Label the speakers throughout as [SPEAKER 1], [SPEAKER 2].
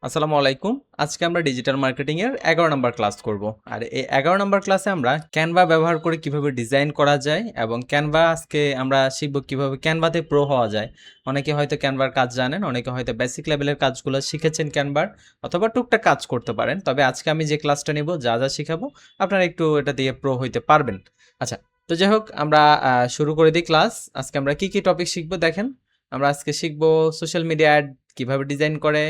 [SPEAKER 1] আসসালামু আলাইকুম। আজকে আমরা ডিজিটাল মার্কেটিং এর 11 নাম্বার ক্লাস করব। আর এই 11 নাম্বার ক্লাসে আমরা ক্যানভা ব্যবহার করে কিভাবে ডিজাইন করা যায় এবং ক্যানভা আজকে আমরা শিখব কিভাবে ক্যানভাতে প্রো হওয়া যায়। অনেকে হয়তো ক্যানভার কাজ জানেন, অনেকে হয়তো বেসিক লেভেলের কাজগুলো শিখেছেন ক্যানভার অথবা টুকটাক কাজ করতে পারেন। তবে আজকে আমি যে ক্লাসটা নিব যা শিখাবো আপনারা একটু এটা দিয়ে প্রো হইতে পারবেন। আচ্ছা, তো যাই হোক আমরা শুরু করে দিই ক্লাস। আজকে আমরা কি টপিক শিখবো দেখেন। আমরা আজকে শিখবো সোশ্যাল মিডিয়া অ্যাড কিভাবে ডিজাইন করে,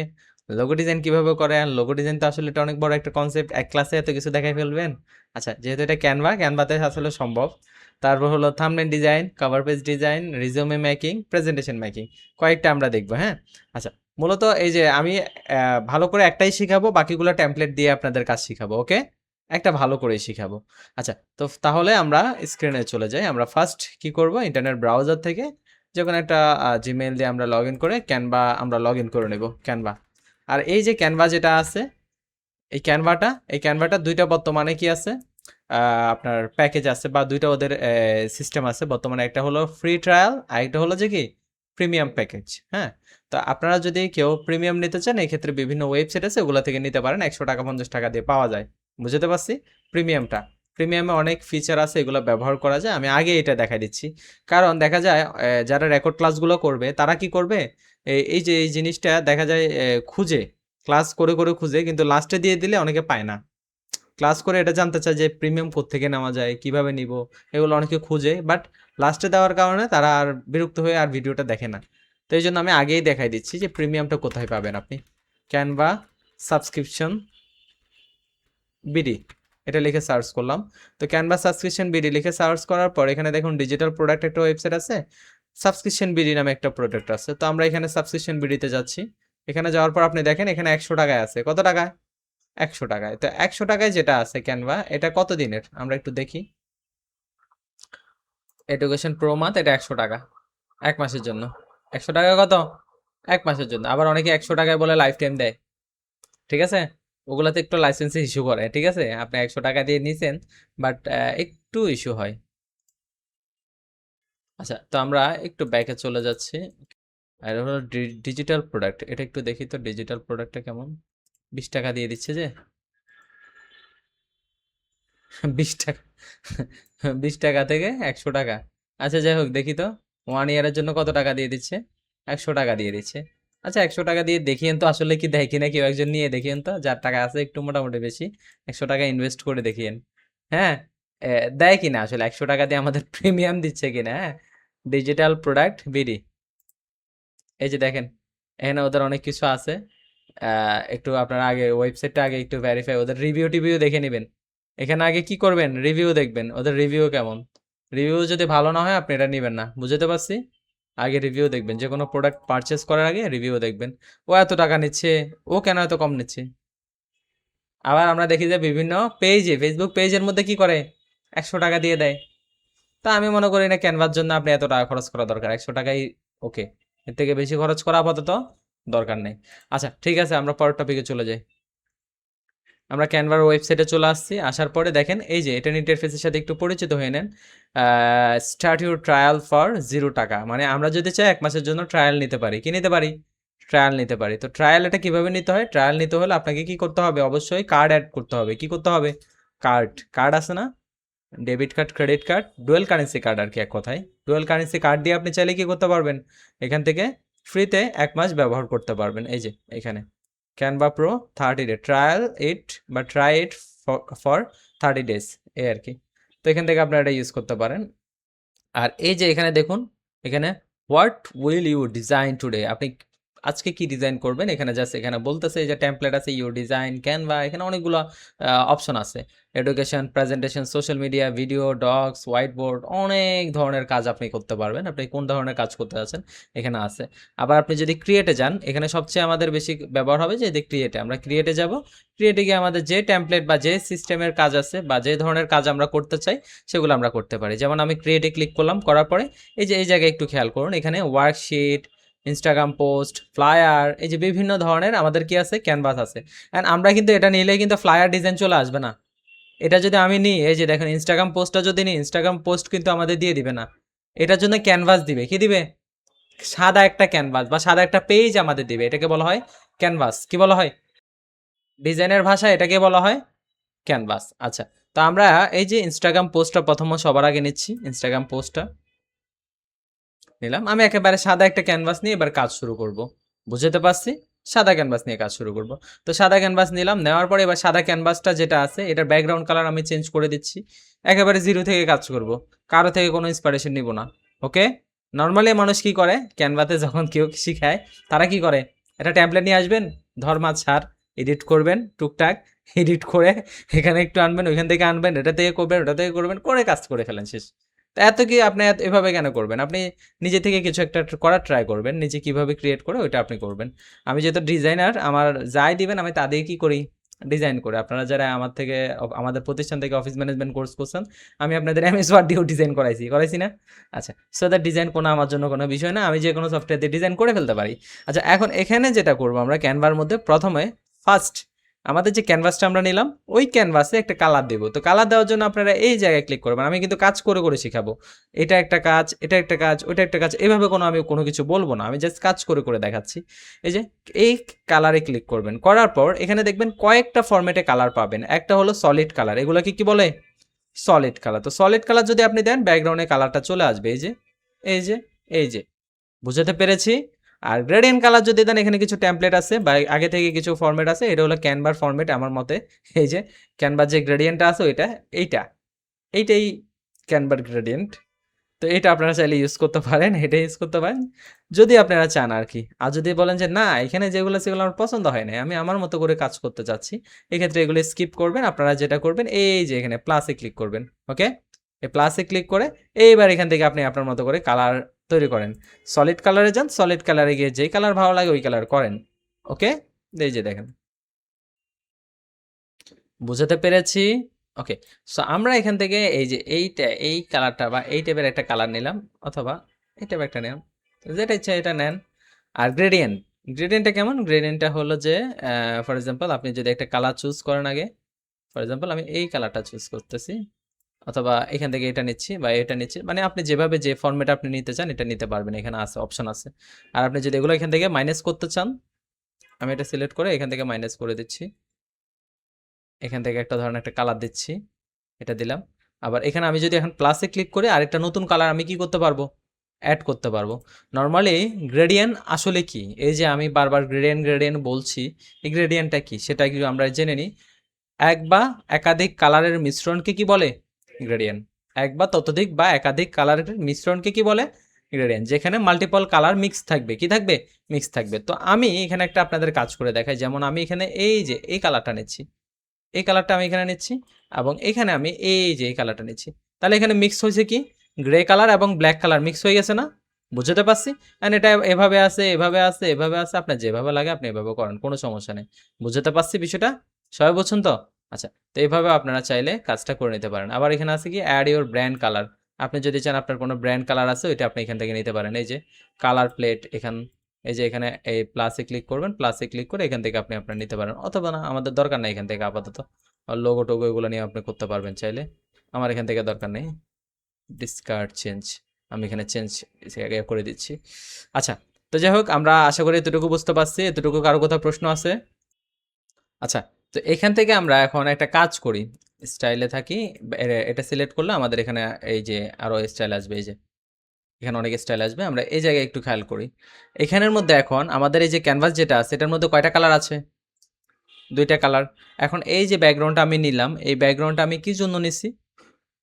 [SPEAKER 1] লোগো ডিজাইন কিভাবে করে। আর লোগো ডিজাইন তো আসলে এটা অনেক বড় একটা কনসেপ্ট, এক ক্লাসে এত কিছু দেখাই ফেলবেন। আচ্ছা, যেহেতু এটা ক্যানভাতে আসলে সম্ভব। তারপর হলো thumbnail design, cover page design, resume making, presentation making, কয়েকটা আমরা দেখবো। হ্যাঁ, আচ্ছা, মূলত এই যে আমি ভালো করে একটাই শিখাবো, বাকিগুলো টেমপ্লেট দিয়ে আপনাদের কাজ শিখাবো। ওকে, একটা ভালো করেই শিখাবো। আচ্ছা, তো তাহলে আমরা স্ক্রিনে চলে যাই। আমরা ফার্স্ট কি করব, ইন্টারনেট ব্রাউজার থেকে যে কোনো একটা জিমেইল দিয়ে আমরা লগ ইন করে ক্যানভা আমরা লগ ইন করে নেব ক্যানভা। আর এই যে ক্যানভা যেটা আছে, এই ক্যানভাটা দুইটা বর্তমানে কি আছে, আপনার প্যাকেজ আছে বা দুইটা ওদের সিস্টেম আছে বর্তমানে। একটা হলো ফ্রি ট্রায়াল আর একটা হলো যে কি প্রিমিয়াম প্যাকেজ। হ্যাঁ, তো আপনারা যদি কেউ প্রিমিয়াম নিতে চান, এই ক্ষেত্রে বিভিন্ন ওয়েবসাইট আছে, ওগুলো থেকে নিতে পারেন। 100 টাকা 50 টাকা দিয়ে পাওয়া যায়। বুঝতে পারছি? প্রিমিয়ামে অনেক ফিচার আছে, এগুলো ব্যবহার করা যায়। আমি আগে এটা দেখাই দিচ্ছি, কারণ দেখা যায় যারা রেকর্ড ক্লাসগুলো করবে তারা কি করবে, এই যে এই জিনিসটা দেখা যায় খুঁজে, ক্লাস করে খুঁজে, কিন্তু লাস্টে দিয়ে দিলে অনেকে পায় না। ক্লাস করে এটা জানতে চায় যে প্রিমিয়াম কোত্থেকে নেওয়া যায়, কিভাবে নিব, এগুলো অনেকে খুঁজে, বাট লাস্টে দেওয়ার কারণে তারা আর বিরক্ত হয়ে আর ভিডিওটা দেখে না। তো এই জন্য আমি আগেই দেখাই দিচ্ছি যে প্রিমিয়ামটা কোথায় পাবেন আপনি। ক্যানভা সাবস্ক্রিপশন বিডি, এটা লিখে সার্চ করলাম। তো ক্যানভা সাবস্ক্রিপশন বিডি লিখে সার্চ করার পর এখানে দেখুন ডিজিটাল প্রোডাক্ট একটা ওয়েবসাইট আছে, সাবস্ক্রিপশন বিডি নামে একটা প্রোডাক্ট আছে। তো আমরা এখানে সাবস্ক্রিপশন বিডিতে যাচ্ছি। এখানে যাওয়ার পর আপনি দেখেন এখানে 100 টাকায় আছে। কত টাকায়? 100 টাকায়। তো 100 টাকায় যেটা আছে ক্যানভা, এটা কত দিনের আমরা একটু দেখি। এডুকেশন প্রো মান্থ, এটা 100 টাকা 1 মাসের জন্য। 100 টাকা কত? 1 মাসের জন্য। আবার অনেকে 100 টাকায় বলে লাইফ টাইম দেয়। ঠিক আছে, ওগুলাতে একটু লাইসেন্সে ইস্যু করে। ঠিক আছে, আপনি 100 টাকা দিয়ে নিছেন, বাট একটু ইস্যু হয়। আচ্ছা, তো আমরা একটু ব্যাকে চলে যাচ্ছি। আর হলো ডিজিটাল প্রোডাক্ট, এটা একটু দেখি তো ডিজিটাল প্রোডাক্টটা কেমন। 20 টাকা দিয়ে দিচ্ছে যে 20 টাকা 20 টাকা থেকে 100 টাকা। আচ্ছা, যাই হোক দেখি তো 1 ইয়ারের জন্য কত টাকা দিয়ে দিচ্ছে। 100 টাকা দিয়ে দিচ্ছে। আচ্ছা, 100 টাকা দিয়ে দেখিয়েন তো আসলে কি দেয় কিনা, কেউ একজন নিয়ে দেখিয়েন তো, যার টাকা আছে একটু মোটামুটি বেশি। 100 টাকা ইনভেস্ট করে দেখিয়েন। হ্যাঁ, দেয় কিনা আসলে 100 টাকা দিয়ে আমাদের প্রিমিয়াম দিচ্ছে কিনা। হ্যাঁ, ডিজিটাল প্রোডাক্ট বিডি, এই যে দেখেন এখানে ওদের অনেক কিছু আছে। একটু আপনারা আগে ওয়েবসাইটটা আগে একটু ভেরিফাই, ওদের রিভিউ টিভিউ দেখে নেবেন। এখানে আগে কি করবেন, রিভিউ দেখবেন ওদের রিভিউ কেমন। রিভিউ যদি ভালো না হয় আপনি এটা নেবেন না। বুঝতে পারছি? আগে রিভিউ দেখবেন, যে কোনো প্রোডাক্ট পারচেস করার আগে রিভিউ দেখবেন। ও এত টাকা নিচ্ছে, ও কেন এত কম নিচ্ছে। আবার আমরা দেখি যে বিভিন্ন পেজে, ফেসবুক পেজের মধ্যে কি করে, 100 টাকা দিয়ে দেয়। তা আমি মনে করি না ক্যানভার জন্য আপনি এত টাকা খরচ করা দরকার। 100 টাকাই ওকে, এর থেকে বেশি খরচ করা আপাতত দরকার নেই। আচ্ছা, ঠিক আছে, আমরা পরের টপিকে চলে যাই। আমরা ক্যানভার ওয়েবসাইটে চলে আসছি। আসার পরে দেখেন এই যে এটা ইন্টারফেসের সাথে একটু পরিচিত হয়ে নেন। স্টার্ট ইউর ট্রায়াল ফর 0 টাকা, মানে আমরা যদি চাই 1 মাসের জন্য ট্রায়াল নিতে পারি। কি নিতে পারি? ট্রায়াল নিতে পারি। তো ট্রায়াল এটা কিভাবে নিতে হয়? ট্রায়াল নিতে হলে আপনাকে কি করতে হবে, অবশ্যই কার্ড অ্যাড করতে হবে। কি করতে হবে? কার্ড আছে না, debit card, credit card, dual currency card আর কি, এক কথায় ডুয়েল কারেন্সি কার্ড দিয়ে আপনি চাইলে কি করতে পারবেন, এখান থেকে ফ্রিতে 1 মাস ব্যবহার করতে পারবেন। এই যে এখানে ক্যানভা প্রো 30 ডে ট্রায়াল ইট বা ট্রাই ইট ফর 30 ডেজ, এই আর কি। তো এখান থেকে আপনারা এটা ইউজ করতে পারেন। আর এই যে এখানে দেখুন, এখানে what will you design today, আপনি আজকে কি ডিজাইন করবেন, এখানে জাস্ট এখানে বলতেছে যে টেমপ্লেট আছে, ইউ ডিজাইন ক্যানভা, এখানে অনেকগুলো অপশন আছে। Education, presentation, social media, video, dogs, white board, অনেক ধরনের কাজ আপনি করতে পারবেন। আপনি কোন ধরনের কাজ করতে যাচ্ছেন এখানে আছে। আবার আপনি যদি ক্রিয়েটে যান, এখানে সবচেয়ে আমাদের বেশি ব্যবহার হবে যে ক্রিয়েটে, আমরা ক্রিয়েটে যাব। ক্রিয়েটে গিয়ে আমাদের যে টেমপ্লেট বা যে সিস্টেমের কাজ আছে বা যে ধরনের কাজ আমরা করতে চাই সেগুলো আমরা করতে পারি। যেমন আমি ক্রিয়েটে ক্লিক করলাম, করার পরে এই যে এই জায়গায় একটু খেয়াল করুন, এখানে ওয়ার্কশিট, ইনস্টাগ্রাম পোস্ট, ফ্লায়ার, এই যে বিভিন্ন ধরনের আমাদের কি আছে, ক্যানভাস আছে। অ্যান্ড আমরা কিন্তু এটা নিলে কিন্তু ফ্লায়ার ডিজাইন চলে আসবে না। এটা যদি আমি নিই, এই যে দেখেন ইনস্টাগ্রাম পোস্টটা যদি নিই, ইনস্টাগ্রাম পোস্ট কিন্তু আমাদের দিয়ে দিবে না, এটার জন্য ক্যানভাস দিবে। কি দিবে? সাদা একটা ক্যানভাস বা সাদা একটা পেজ আমাদের দিবে, এটাকে বলা হয় ক্যানভাস। কি বলা হয়? ডিজাইনের ভাষায় এটাকে বলা হয় ক্যানভাস। আচ্ছা, তো আমরা এই যে ইনস্টাগ্রাম পোস্টটা প্রথম সবার আগে নিচ্ছি। ইনস্টাগ্রাম পোস্টটা নিলাম। আমি একেবারে সাদা একটা ক্যানভাস নিয়ে এবার কাজ শুরু করব। বুঝতে পারছি? সাদা ক্যানভাস নিয়ে কাজ শুরু করব। তো সাদা ক্যানভাস নিলাম, নেওয়ার পরে এবার সাদা ক্যানভাসটা যেটা আছে এটার ব্যাকগ্রাউন্ড কালার আমি চেঞ্জ করে দিচ্ছি। একেবারে 0 থেকে কাজ করব। কারো থেকে কোনো ইন্সপিরেশন নিব না। ওকে? নরমালি মানুষ কি করে? ক্যানভাতে যখন কেউ শিখায়, তারা কি করে? একটা টেমপ্লেট নিয়ে আসবেন, ধর্মা ছাড়, এডিট করবেন টুকটাক, এডিট করে এখানে একটু আনবেন, ওইখান থেকে আনবেন, এটা থেকে করবেন, ওটা থেকে করবেন, করে কাজ করে ফেলেন শেষ। তো এত কি আপনি এভাবে কেন করবেন? আপনি নিজে থেকে কিছু একটা করার ট্রাই করবেন। নিজে কিভাবে ক্রিয়েট করে ওইটা আপনি করবেন। আমি যেহেতু ডিজাইনার, আমার যাই দিবেন আমি তা দিয়ে কি করি? ডিজাইন করে। আপনারা যারা আমার থেকে আমাদের প্রতিষ্ঠান থেকে অফিস ম্যানেজমেন্ট কোর্স করছেন, আমি আপনাদের এমএস ওয়ার্ড দিয়েও ডিজাইন করাইছি। করাইছি না? আচ্ছা। সো দ্যাট ডিজাইন কোনো আমার জন্য কোনো বিষয় না। আমি যেকোনো সফটওয়্যার দিয়ে ডিজাইন করে ফেলতে পারি। আচ্ছা, এখন এখানে যেটা করব আমরা ক্যানভার মধ্যে প্রথমে ফার্স্ট আমাদের যে ক্যানভাসটা আমরা নিলাম, ওই ক্যানভাসে একটা কালার দেব। তো কালার দেওয়ার জন্য আপনারা এই জায়গায় ক্লিক করবেন। আমি কিন্তু কাজ করে, করে শিখাবো। এটা একটা কাজ, এটা একটা কাজ, ওইটা একটা কাজ। এভাবে আমি কোনো কিছু বলব না। আমি জাস্ট কাজ করে, করে দেখাচ্ছি। এই যে এই কালারে ক্লিক করবেন। করার পর এখানে দেখবেন কয়েকটা ফরম্যাটে কালার পাবেন। একটা হলো সলিড কালার। এগুলোকে কি বলে? Solid colour. তো সলিড কালার যদি আপনি দেন ব্যাকগ্রাউন্ডে কালারটা চলে আসবে। এই যে, এই যে, এই যে। বুঝাতে পেরেছি? আর গ্রেডিয়েন্ট কালার যদি দেন এখানে কিছু টেমপ্লেট আছে বা আগে থেকে কিছু ফরম্যাট আছে। এটা হলো ক্যানভার ফরম্যাট আমার মতে। এই যে ক্যানভার যে গ্রেডিয়েন্টটা আছে ওইটা, এইটা। এইটাই ক্যানভার গ্রেডিয়েন্ট। তো এটা আপনারা চাইলে ইউজ করতে পারেন, এটা ইউজ করতে পারেন যদি আপনারা চান আরকি। আর যদি বলেন যে না এখানে যেগুলো সেগুলো আমার পছন্দ হয় নাই, আমি আমার মতো করে কাজ করতে চাচ্ছি, এক্ষেত্রে এগুলো স্কিপ করবেন। আপনারা যেটা করবেন এই যে এখানে প্লাসে ক্লিক করবেন। ওকে? এই প্লাসে ক্লিক করে এইবার এখান থেকে আপনি আপনার মতো করে কালার তৈরি করেন। সলিড কালারে যান, সলিড কালারে গিয়ে যেই কালার ভালো লাগে ওই কালার করেন। ওকে? এই যে দেখেন। বুঝাতে পেরেছি? ওকে। সো আমরা এখান থেকে এই যে এইটা, এই কালারটা বা এই টাইপের একটা কালার নিলাম অথবা এই টাইপের একটা নিলাম। যেটা ইচ্ছা এটা নেন। আর গ্রেডিয়েন্ট, গ্রেডিয়েন্টটা কেমন? গ্রেডিয়েন্টটা হলো যে ফর এক্সাম্পল আপনি যদি একটা কালার চুজ করেন আগে, ফর এক্সাম্পল আমি এই কালারটা চুজ করতেছি অথবা এখান থেকে এটা নিচ্ছি বা এটা নিচ্ছি। মানে আপনি যেভাবে যে ফরম্যাটে আপনি নিতে চান এটা নিতে পারবেন। এখানে আছে, অপশন আছে। আর আপনি যদি এগুলো এখান থেকে মাইনাস করতে চান, আমি এটা সিলেক্ট করে এখান থেকে মাইনাস করে দিচ্ছি। এখান থেকে একটা ধরনের একটা কালার দিচ্ছি। এটা দিলাম। আবার এখানে আমি যদি এখন প্লাসে ক্লিক করি আরেকটা নতুন কালার আমি কি করতে পারবো? এড করতে পারবো। নরমালি গ্রেডিয়েন্ট আসলে কি? এই যে আমি বারবার গ্রেডিয়েন্ট, গ্রেডিয়েন্ট বলছি, এই গ্রেডিয়েন্টটা কি? সেটা কি আমরা জেনে নিই। এক বা একাধিক কালারের মিশ্রণকে কি বলে? গ্রেডিয়েন্ট। এক বা ততোধিক বা একাধিক কালারের মিশ্রণকে কি বলে? গ্রেডিয়েন্ট। যেখানে মাল্টিপল কালার মিক্স থাকবে। কি থাকবে? মিক্স থাকবে। তো আমি এখানে একটা আপনাদের কাজ করে দেখাই। যেমন আমি এখানে এই যে এই কালারটা নিচ্ছি। এই কালারটা আমি এখানে নিচ্ছি এবং এখানে আমি এই যে এই কালারটা নিচ্ছি। তাহলে এখানে মিক্স হয়েছে কি? গ্রে কালার এবং ব্ল্যাক কালার মিক্স হয়ে গেছে না? বুঝতে পারছি? অ্যান্ড এটা এভাবে আছে, এভাবে আছে, এভাবে আছে। আপনার যেভাবে লাগে আপনি এভাবে করেন। কোনো সমস্যা নেই। বুঝতে পারছি বিষয়টা? সবাই বুঝছেন তো? আচ্ছা। তো এভাবে আপনারা চাইলে কাজটা করে নিতে পারেন। আবার এখানে আছে কি অ্যাড ইউর ব্র্যান্ড কালার। আপনি যদি চান আপনার কোনো ব্র্যান্ড কালার আছে ওইটা আপনি এখান থেকে নিতে পারেন। এই যে কালার প্লেট এই যে এখানে এই প্লাসে ক্লিক করবেন। প্লাসে ক্লিক করে এখান থেকে আপনি আপনার নিতে পারেন। অথবা না আমাদের দরকার নাই এখান থেকে আপাতত। লোগো টোগো এগুলো নিয়ে আপনি করতে পারবেন চাইলে। আমার এখান থেকে দরকার নেই। Discard change. আমি এখানে চেঞ্জ করে দিচ্ছি। আচ্ছা। তো যাই হোক আমরা আশা করি এতটুকু বুঝতে পারছি। এতটুকু কারো কোথাও প্রশ্ন আছে? আচ্ছা। তো এখান থেকে আমরা এখন একটা কাজ করি। স্টাইলে থাকি। এটা সিলেক্ট করলে আমাদের এখানে এই যে আরো স্টাইল আসবে এই যে। এখানে অনেক স্টাইল আসবে। আমরা এই জায়গায় একটু খেয়াল করি। এখানের মধ্যে এখন আমাদের এই যে ক্যানভাস যেটা আছে এটার মধ্যে কয়টা কালার আছে? ২ টা কালার। এখন এই যে ব্যাকগ্রাউন্ডটা আমি নিলাম, এই ব্যাকগ্রাউন্ডটা আমি কি জন্য নিছি?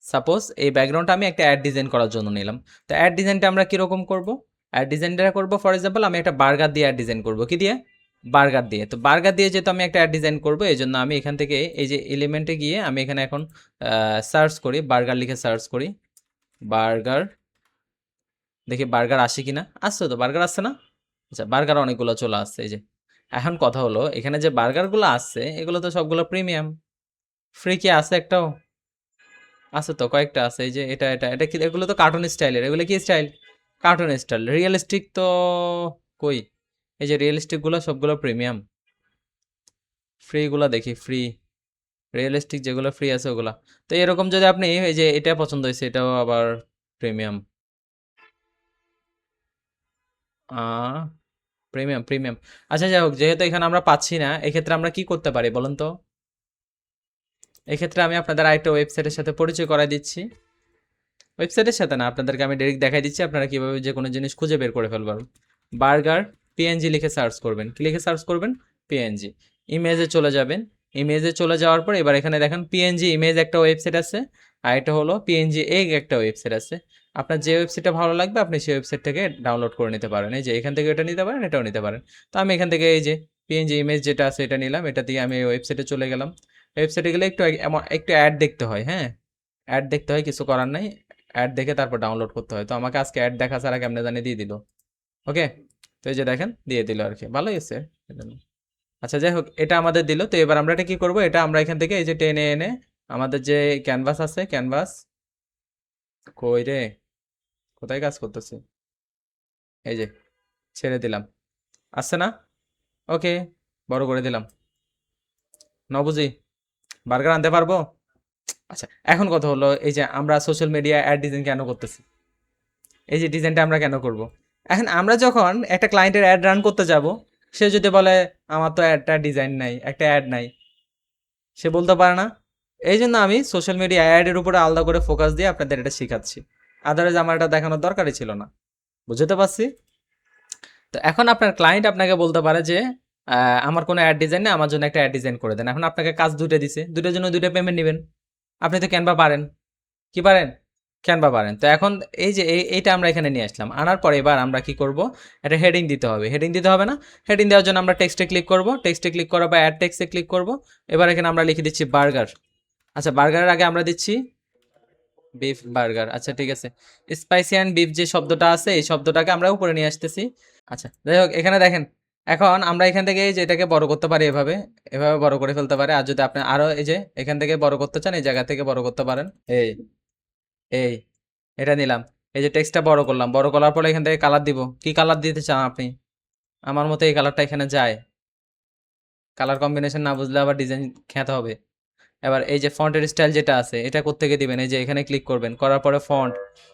[SPEAKER 1] সাপোজ এই ব্যাকগ্রাউন্ডটা আমি একটা অ্যাড ডিজাইন করার জন্য নিলাম। তো অ্যাড ডিজাইনটা আমরা কিরকম করব? অ্যাড ডিজাইনটা করব ফর এক্সাম্পল আমি একটা বার্গার দিয়ে অ্যাড ডিজাইন করব। কি দিয়ে? বার্গার দিয়ে। তো বার্গার দিয়ে যেহেতু আমি একটা অ্যাড ডিজাইন করব এজন্য আমি এখান থেকে এই যে এলিমেন্টে গিয়ে আমি এখানে এখন সার্চ করি, বার্গার লিখে সার্চ করি। বার্গার, দেখি বার্গার আসে কিনা। আসছে তো, বার্গার আসছে না? আচ্ছা, বার্গার অনেকগুলো চলে আসছে এই যে। এখন কথা হলো এখানে যে বার্গারগুলো আসছে এগুলো তো সবগুলো প্রিমিয়াম। ফ্রি কি আছে একটাও? আছে তো, কয়েকটা আছে। এই যে এটা কি? এগুলো তো কার্টুন স্টাইলের। এগুলো কি স্টাইল? Cartoon style. রিয়েলিস্টিক তো কই? এই যে রিয়েলিস্টিক গুলো সবগুলো প্রিমিয়াম। ফ্রি গুলা দেখি, ফ্রি রিয়েলিস্টিক যেগুলো ফ্রি আছে ওগুলা। তো এরকম যদি আপনি এই যে এটা পছন্দ হয়েছে এটাও আবার প্রিমিয়াম। Premium premium. আচ্ছা যাই হোক, যেহেতু এখানে আমরা পাচ্ছি না, এক্ষেত্রে আমরা কি করতে পারি বলুন তো? এক্ষেত্রে আমি আপনাদের আরেকটা ওয়েবসাইটের সাথে পরিচয় করাই দিচ্ছি। ওয়েবসাইটের সাথে না, আপনাদেরকে আমি ডাইরেক্ট দেখাই দিচ্ছি আপনারা কিভাবে যে কোনো জিনিস খুঁজে বের করে ফেলবেন। বার্গার পিএনজি লিখে সার্চ করবেন। কি লিখে সার্চ করবেন? পিএনজি। ইমেজে চলে যাবেন। ইমেজে চলে যাওয়ার পর এবার এখানে দেখেন পিএনজি ইমেজ একটা ওয়েবসাইট আছে, আর এটা হলো পিএনজি এগ একটা ওয়েবসাইট আছে। আপনার যে ওয়েবসাইটটা ভালো লাগবে আপনি সেই ওয়েবসাইট থেকে ডাউনলোড করে নিতে পারেন। এই যে এখান থেকে এটা নিতে পারেন, এটাও নিতে পারেন। তো আমি এখান থেকে এই যে পিএনজি ইমেজ যেটা আছে এটা নিলাম, এটা দিয়ে আমি ওয়েবসাইটে চলে গেলাম। ওয়েবসাইটে গেলে একটু একটু অ্যাড দেখতে হয়, হ্যাঁ, অ্যাড দেখতে হয়, কিছু করার নাই। অ্যাড দেখে তারপর ডাউনলোড করতে হয়। তো আমাকে আজকে অ্যাড দেখা ছাড়া কেমনে জানি দিয়ে দিল। ওকে, তো এই যে দেখেন দিয়ে দিল আর কি, ভালোই আছে। আচ্ছা যাই হোক, এটা আমাদের দিল। তো এবার আমরা এটা কি করব, এটা আমরা এখান থেকে এই যে টেনে এনে আমাদের যে ক্যানভাস আছে, ক্যানভাস কই রে, কোথায় কাজ করতেছে, এই যে ছেড়ে দিলাম, আসছে না? ওকে, বড় করে দিলাম। নবুঝি বার্গার আনতে পারবো? আচ্ছা, এখন কথা হলো এই যে আমরা সোশ্যাল মিডিয়া অ্যাড ডিজাইন কেন করতেছি, এই যে ডিজাইনটা আমরা কেন করব? এখন আমরা যখন একটা ক্লায়েন্টের অ্যাড রান করতে যাব, সে যদি বলে আমার তো একটা ডিজাইন নাই, একটা অ্যাড নাই, সে বলতে পারে না। এই জন্য আমি সোশ্যাল মিডিয়া অ্যাডের উপরে আলাদা করে ফোকাস দিয়ে আপনাদের এটা শেখাচ্ছি। আদারওয়াইজ আমার এটা দেখানোর দরকারই ছিল না। বুঝতে পারছি? তো এখন আপনার ক্লায়েন্ট আপনাকে বলতে পারে যে আমার কোনো অ্যাড ডিজাইন নেই, আমার জন্য একটা অ্যাড ডিজাইন করে দেন। এখন আপনাকে কাজ দুইটা দিছে, দুইটার জন্য দুইটা পেমেন্ট নেবেন। আপনি তো ক্যানভা পারেন, কি পারেন? ক্যানভা পারেন। তো এখন এই যে এইটা আমরা এখানে নিয়ে আসলাম। আনার পরে এবার আমরা কি করব? একটা হেডিং দিতে হবে। হেডিং দিতে হবে না? হেডিং দেওয়ার জন্য আমরা টেক্সটে ক্লিক করব। টেক্সটে ক্লিক করার পর অ্যাড টেক্সটে ক্লিক করব। এবার এখানে আমরা লিখে দিচ্ছি বার্গার। আচ্ছা, বার্গারের আগে আমরা দিচ্ছি বিফ বার্গার। আচ্ছা ঠিক আছে। স্পাইসি অ্যান্ড বিফ যে শব্দটা আছে, এই শব্দটাকে আমরা উপরে নিয়ে আসতেছি। আচ্ছা যাই হোক, এখানে দেখেন এখন আমরা এখান থেকে এই যে এটাকে বড় করতে পারি, এভাবে এভাবে বড় করে ফেলতে পারি। আর যদি আপনি আরো এই যে এখান থেকে বড় করতে চান, এই জায়গা থেকে বড় করতে পারেন। এই এই এটা নিলাম। এই যে টেক্সটটা বড় করলাম, বড় করার পরে এখান থেকে কালার দিব। কি কালার দিতে চান আপনি? আমার মতে এই কালারটা এখানে যায়। কালার কম্বিনেশন না বুঝলে আবার ডিজাইন খেতে হবে। এবার এই যে ফন্টের স্টাইল যেটা আছে, এটা কোত্থেকে দিবেন? এই যে এখানে ক্লিক করবেন, করার পরে ফন্ট,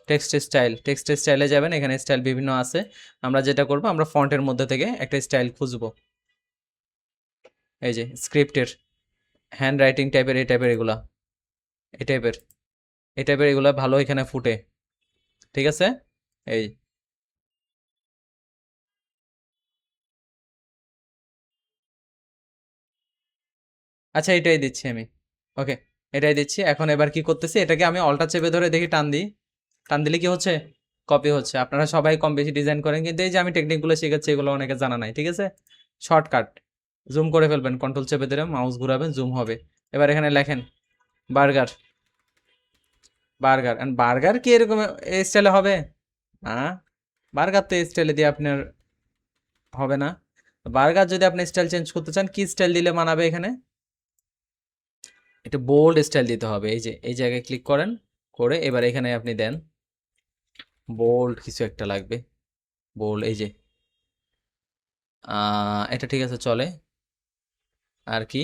[SPEAKER 1] টেক্সট স্টাইল, টেক্সট স্টাইলে যাবেন। এখানে স্টাইল বিভিন্ন আছে। আমরা যেটা করব, আমরা ফন্টের মধ্যে থেকে একটা স্টাইল খুঁজবো। এই যে স্ক্রিপ্টের, হ্যান্ড রাইটিং টাইপের, এই টাইপের এগুলা, এই টাইপের, এই টাইপের এগুলা ভালো এখানে ফুটে। ঠিক আছে? এই আচ্ছা, এটাই দিচ্ছি আমি। ওকে, এটাই দিচ্ছি। এখন এবার কি করতেছি, এটাকে আমি অল্টা চেপে ধরে দেখি, টান দিই। টান দিলে কি হচ্ছে? কপি হচ্ছে। আপনারা সবাই কম বেশি ডিজাইন করেন, কিন্তু এই যে আমি টেকনিকগুলো শিখাচ্ছি এগুলো অনেকে জানা নাই। ঠিক আছে? শর্টকাট, জুম করে ফেলবেন, কন্ট্রোল চেপে ধরে মাউস ঘুরাবেন, জুম হবে। এবার এখানে লেখেন বার্গার। বার্গার এন্ড বার্গার কি এরকম এই স্টাইলে হবে? না, বার্গার তো এই স্টাইলে দিয়ে আপনার হবে না। বার্গার যদি আপনি স্টাইল চেঞ্জ করতে চান, কি স্টাইল দিলে মানাবে এখানে? একটু বোল্ড স্টাইল দিতে হবে। এই যে এই জায়গায় ক্লিক করেন, করে এবার এখানে আপনি দেন বোল্ড কিছু একটা লাগবে। বোল্ড, এই যে এটা ঠিক আছে, চলে। আর কি?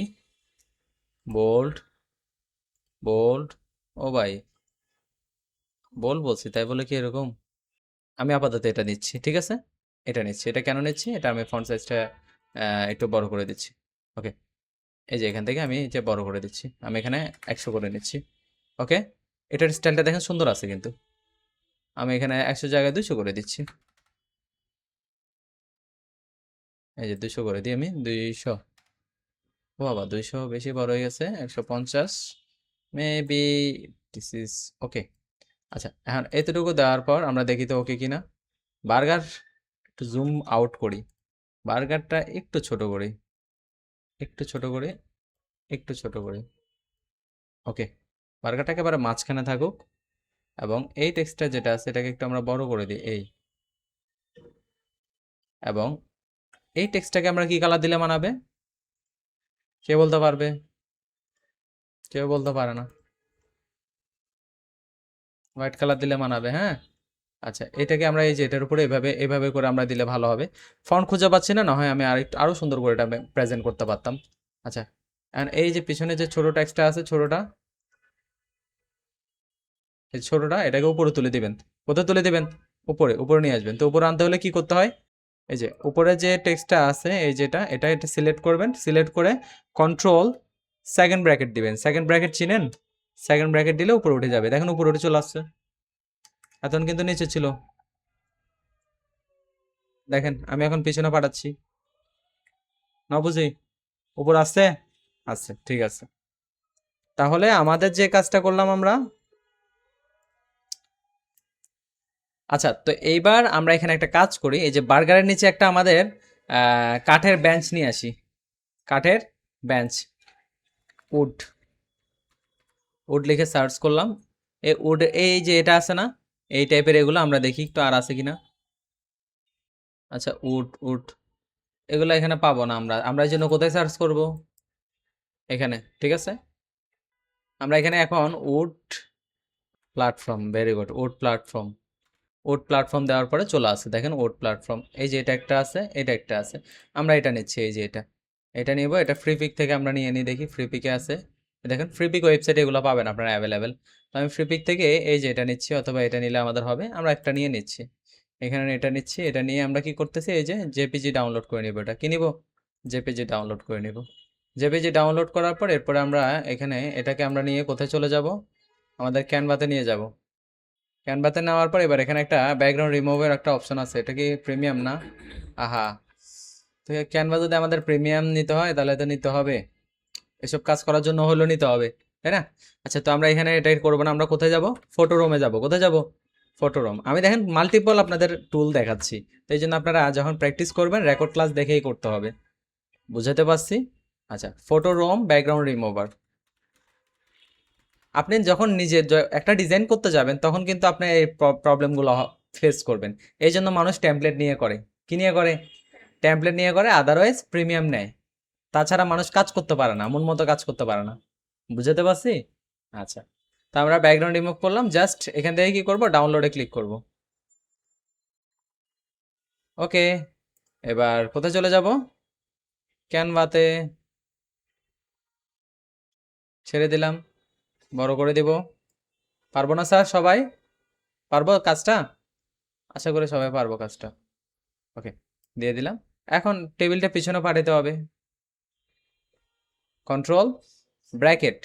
[SPEAKER 1] বোল্ড, বোল্ড, ও ভাই, বোল্ড বলছি তাই বলে কি এরকম? আমি আপাতত এটা নিচ্ছি, ঠিক আছে? এটা নিচ্ছি। এটা কেন নিচ্ছি? এটা আমি ফন্ট সাইজটা একটু বড় করে দিচ্ছি। ওকে, এই যে এখান থেকে আমি এই যে বড় করে দিচ্ছি। আমি এখানে 100 করে নিচ্ছি। ওকে, এটার স্টাইলটা দেখেন সুন্দর আছে কিন্তু। আমি এখানে 100 জায়গায় 200 করে দিচ্ছি। এই যে 200 করে দিই আমি, 200। ও বাবা, 200 বেশি বড় হয়ে গেছে, 150 মেবি। This is okay. আচ্ছা, এখন এতটুকু দেওয়ার পর আমরা দেখি তো ওকে কিনা। বার্গার একটু জুম আউট করি, বার্গারটা একটু ছোট করি, একটু ছোট করি, একটু ছোট করি। ওকে, বার্গারটা একেবারে মাঝখানে থাকুক। এবং এই টেক্সটটা যেটা আছে এটাকে একটু আমরা বড় করে দিই, এই। এবং এই টেক্সটটাকে আমরা কি কালার দিলে মানাবে? কে বলতে পারবে? কেউ বলতে পারে না। হোয়াইট কালার দিলে মানাবে, হ্যাঁ। আচ্ছা, এটাকে আমরা এই যে এটার উপরে এভাবে এভাবে করে আমরা দিলে ভালো হবে। ফন্ট খুঁজে পাচ্ছি না, না হয় আমি আরো সুন্দর করে এটা প্রেজেন্ট করতে পারতাম। আচ্ছা, এখন এই যে পিছনে যে ছোট টেক্সটটা আছে, ছোটটা, এই ছোটটা এটাকে উপরে তুলে দিবেন। কোথায় তুলে দিবেন? উপরে, উপরে নিয়ে আসবেন। তো উপরে আনতে হলে কি করতে হয়? এই যে উপরে যে টেক্সটটা আছে এই যেটা এটা সিলেক্ট করবেন, সিলেক্ট করে কন্ট্রোল সেকেন্ড ব্র্যাকেট দিবেন। সেকেন্ড ব্র্যাকেট চিনেন? সেকেন্ড ব্র্যাকেট দিলে উপরে উঠে যাবে, দেখেন উপরে উঠে চলে আসছে। এতক্ষণ কিন্তু নিচে ছিল, দেখেন আমি এখন পিছনে পাঠাচ্ছি, না বুঝি উপর আসছে, আচ্ছা ঠিক আছে। তাহলে আমাদের যে কাজটা করলাম আমরা, আচ্ছা তো এইবার আমরা এখানে একটা কাজ করি, এই যে বার্গারের নিচে একটা আমাদের কাঠের বেঞ্চ নিয়ে আসি, কাঠের বেঞ্চ, উড, উড লিখে সার্চ করলাম। এই উড, এই যে এটা আছে না, এই টাইপের এগুলো আমরা দেখি একটু আর আছে কিনা। আচ্ছা উড, উড এগুলো এখানে পাবো না আমরা, আমরা এই জন্য কোথায় সার্চ করব? এখানে, ঠিক আছে। আমরা এখানে এখন wood platform, very good, wood platform, wood platform দেওয়ার পরে চলে আসে, দেখেন উড প্ল্যাটফর্ম, এই যে এটা একটা আছে, এটা একটা আছে, আমরা এটা নিচ্ছি, এই যে এটা নিব, এটা ফ্রি পিক থেকে আমরা নিয়ে নিই, দেখি ফ্রি পিকে আছে, দেখেন ফ্রি পিক ওয়েবসাইটে এগুলো পাবেন আপনারা অ্যাভেলেবেল। তো আমি ফ্রি পিক থেকে এই যে এটা নিচ্ছি, অথবা এটা নিলে আমাদের হবে, আমরা একটা নিয়ে নিচ্ছি, এখানে এটা নিচ্ছি, এটা নিয়ে আমরা কি করতেছি, এই যে জেপিজি ডাউনলোড করে নিব, এটা কি নিব, জেপিজি ডাউনলোড করে নিব। জেপিজি ডাউনলোড করার পর এরপরে আমরা এখানে এটাকে আমরা নিয়ে কোথায় চলে যাব, আমাদের ক্যানভাতে নিয়ে যাব। ক্যানভাতে নেওয়ার পর এবার এখানে একটা ব্যাকগ্রাউন্ড রিমুভের একটা অপশন আছে, এটা কি প্রিমিয়াম না? আহা, তো ক্যানভা যদি আমাদের প্রিমিয়াম নিতে হয় তাহলে তো নিতে হবে, এসব কাজ করার জন্য হলো নিতে হবে, তাই না? আচ্ছা তো আমরা এখানে এটাই করবো না, আমরা কোথায় যাব, ফটো রোমে যাব, কোথায় যাব, ফটো রোম। আমি দেখেন মাল্টিপল আপনাদের টুল দেখাচ্ছি, তো এই জন্য আপনারা যখন প্র্যাকটিস করবেন রেকর্ড ক্লাস দেখেই করতে হবে, বুঝাতে পারছি? আচ্ছা ফটো রোম ব্যাকগ্রাউন্ড রিমুভার, আপনি যখন নিজে একটা ডিজাইন করতে যাবেন তখন কিন্তু আপনি এই প্রবলেমগুলো ফেস করবেন, এই জন্য মানুষ টেমপ্লেট নিয়ে করে, কি নিয়ে করে, টেমপ্লেট নিয়ে করে, আদারওয়াইজ প্রিমিয়াম নেয়, তাছাড়া মানুষ কাজ করতে পারে না, মন মতো কাজ করতে পারে না, বুঝাতে পারছি? আচ্ছা, তো আমরা ব্যাকগ্রাউন্ড রিমুভ করলাম, জাস্ট এখান থেকে কি করব, ডাউনলোডে ক্লিক করব। ওকে, এবার কোথায় চলে যাব, ক্যানভাতে, ছেড়ে দিলাম, বড় করে দিব। পারবো না স্যার সবাই? পারবো কাজটা? আশা করি সবাই পারবো কাজটা। ওকে, দিয়ে দিলাম। এখন টেবিলটা পিছনে পাঠাতে হবে, কন্ট্রোল ব্র্যাকেট,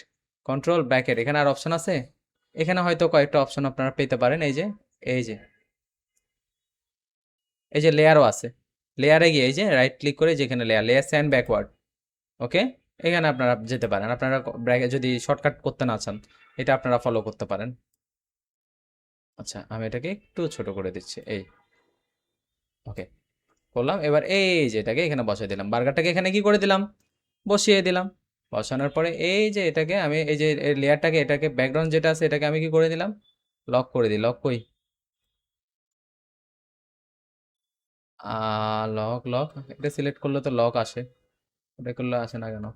[SPEAKER 1] কন্ট্রোল ব্র্যাকেট, এখানে আর অপশন আছে, এখানে হয়তো কয়েকটা অপশন আপনারা পেতে পারেন, এই যে এই যে এই যে লেয়ারও আছে, লেয়ারে গিয়ে এই যে রাইট ক্লিক করে যেখানে লেয়ার, লেয়ার স্যান্ড ব্যাকওয়ার্ড, ওকে, এখানে আপনারা যেতে পারেন, আপনারা ব্র্যাকেট যদি শর্টকাট করতে না চান এটা আপনারা ফলো করতে পারেন। আচ্ছা আমি এটাকে একটু ছোট করে দিচ্ছি, এই ওকে করলাম। এবার এই যে এটাকে এখানে বসাই দিলাম, বার্গারটাকে এখানে কি করে দিলাম, বসিয়ে দিলাম। বসানোর পরে এই যে এটাকে আমি এই যে লেয়ারটাকে, এটাকে ব্যাকগ্রাউন্ড যেটা আছে এটাকে আমি কি করে দিলাম, লক করে দিই, লক কই, লক, লক এটা সিলেক্ট করলে তো লক আসে, এটা করলে আসে না কেন?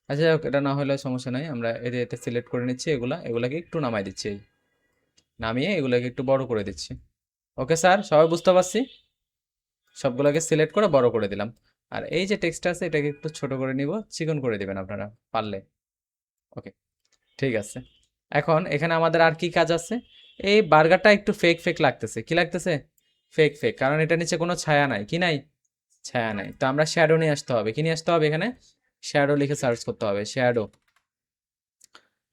[SPEAKER 1] আচ্ছা যাই হোক, এটা না হলে সমস্যা নাই, আমরা এটা সিলেক্ট করে নিচ্ছি, এগুলাকে একটু নামাই দিচ্ছি, নামিয়ে এগুলোকে একটু বড় করে দিচ্ছি। ওকে স্যার, সবাই বুঝতে পারছি? সবগুলোকে সিলেক্ট করে বড় করে দিলাম। আর এই যে টেক্সট আছে এটাকে একটু ছোট করে নিব, চিকন করে দিবেন আপনারা পারলে। ওকে, ঠিক আছে। এখন এখানে আমাদের আর কি কাজ আছে, এই বার্গারটা একটু ফেক ফেক লাগতেছে, কি লাগতেছে, ফেক ফেক, কারণ এটা নিচে কোনো ছায়া নাই, কি নাই, ছায়া নাই। তো আমরা শ্যাডো নিয়ে আসতে হবে, কি নিয়ে আসতে হবে, এখানে শ্যাডো লিখে সার্চ করতে হবে, শ্যাডো,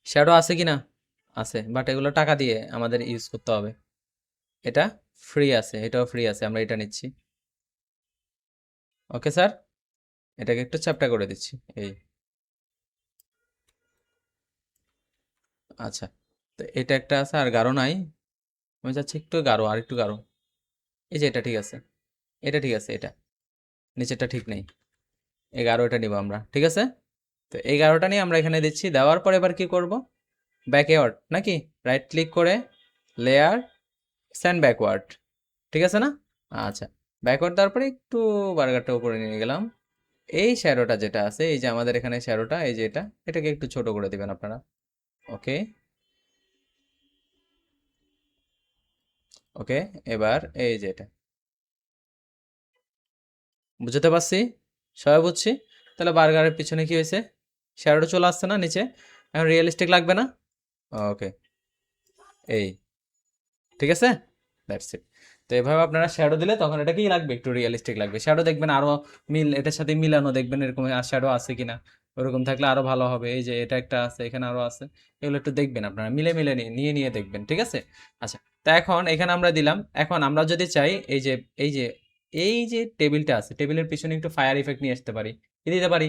[SPEAKER 1] শ্যাডো আছে কি না, আছে, বাট এগুলো টাকা দিয়ে আমাদের ইউজ করতে হবে, এটা ফ্রি আছে, এটাও ফ্রি আছে, আমরা এটা নিচ্ছি। ওকে স্যার, এটাকে একটু চ্যাপ্টা করে দিচ্ছি, এই আচ্ছা। তো এটা একটা আছে, আর গাঢ় নাই, আমি চাচ্ছি একটু গাঢ়, আর একটু গাঢ়, এই যে এটা ঠিক আছে, এটা ঠিক আছে, এটা নিচেরটা ঠিক নেই, 11টা নিব আমরা, ঠিক আছে। তো 11টা নিয়ে আমরা এখানে দিচ্ছি, দেওয়ার পর এবার কি করব, ব্যাকওয়ার্ড নাকি, রাইট ক্লিক করে লেয়ার স্যান্ড ব্যাকওয়ার্ড, ঠিক আছে না? আচ্ছা, ব্যাকওয়ার্ড দেওয়ার পরে একটু বার্গারটা উপরে নিয়ে গেলাম, এই শ্যাডোটা যেটা আছে, এই যে আমাদের এখানে শ্যাডোটা, এই যে এটাকে একটু ছোট করে দিবেন আপনারা। ওকে, ওকে, এবার এই যে এটা, বুঝতে পারছি, সবাই বুঝছি? তাহলে বার্গারের পিছনে কি হয়েছে, শ্যাডো চলে আসছে না নিচে, এখন রিয়েলিস্টিক লাগবে না? ওকে, এই ঠিক আছে, দ্যাটস ইট। তো এভাবে আপনারা শ্যাডো দিলে তখন এটা কি লাগবে, একটু রিয়েলিস্টিক লাগবে। শ্যাডো দেখবেন আরো এটার সাথে মিলানো দেখবেন এরকম শ্যাডো আছে কিনা, ওরকম থাকলে আরো ভালো হবে। এই যে এটা একটা আছে, এখানে আরো আছে, এগুলো একটু দেখবেন আপনারা, মিলে মিলে নিয়ে দেখবেন, ঠিক আছে। আচ্ছা, তা এখন এখানে আমরা দিলাম। এখন আমরা যদি চাই এই যে টেবিলটা আছে, টেবিলের পিছনে একটু ফায়ার ইফেক্ট নিয়ে আসতে পারি, কি দিতে পারি,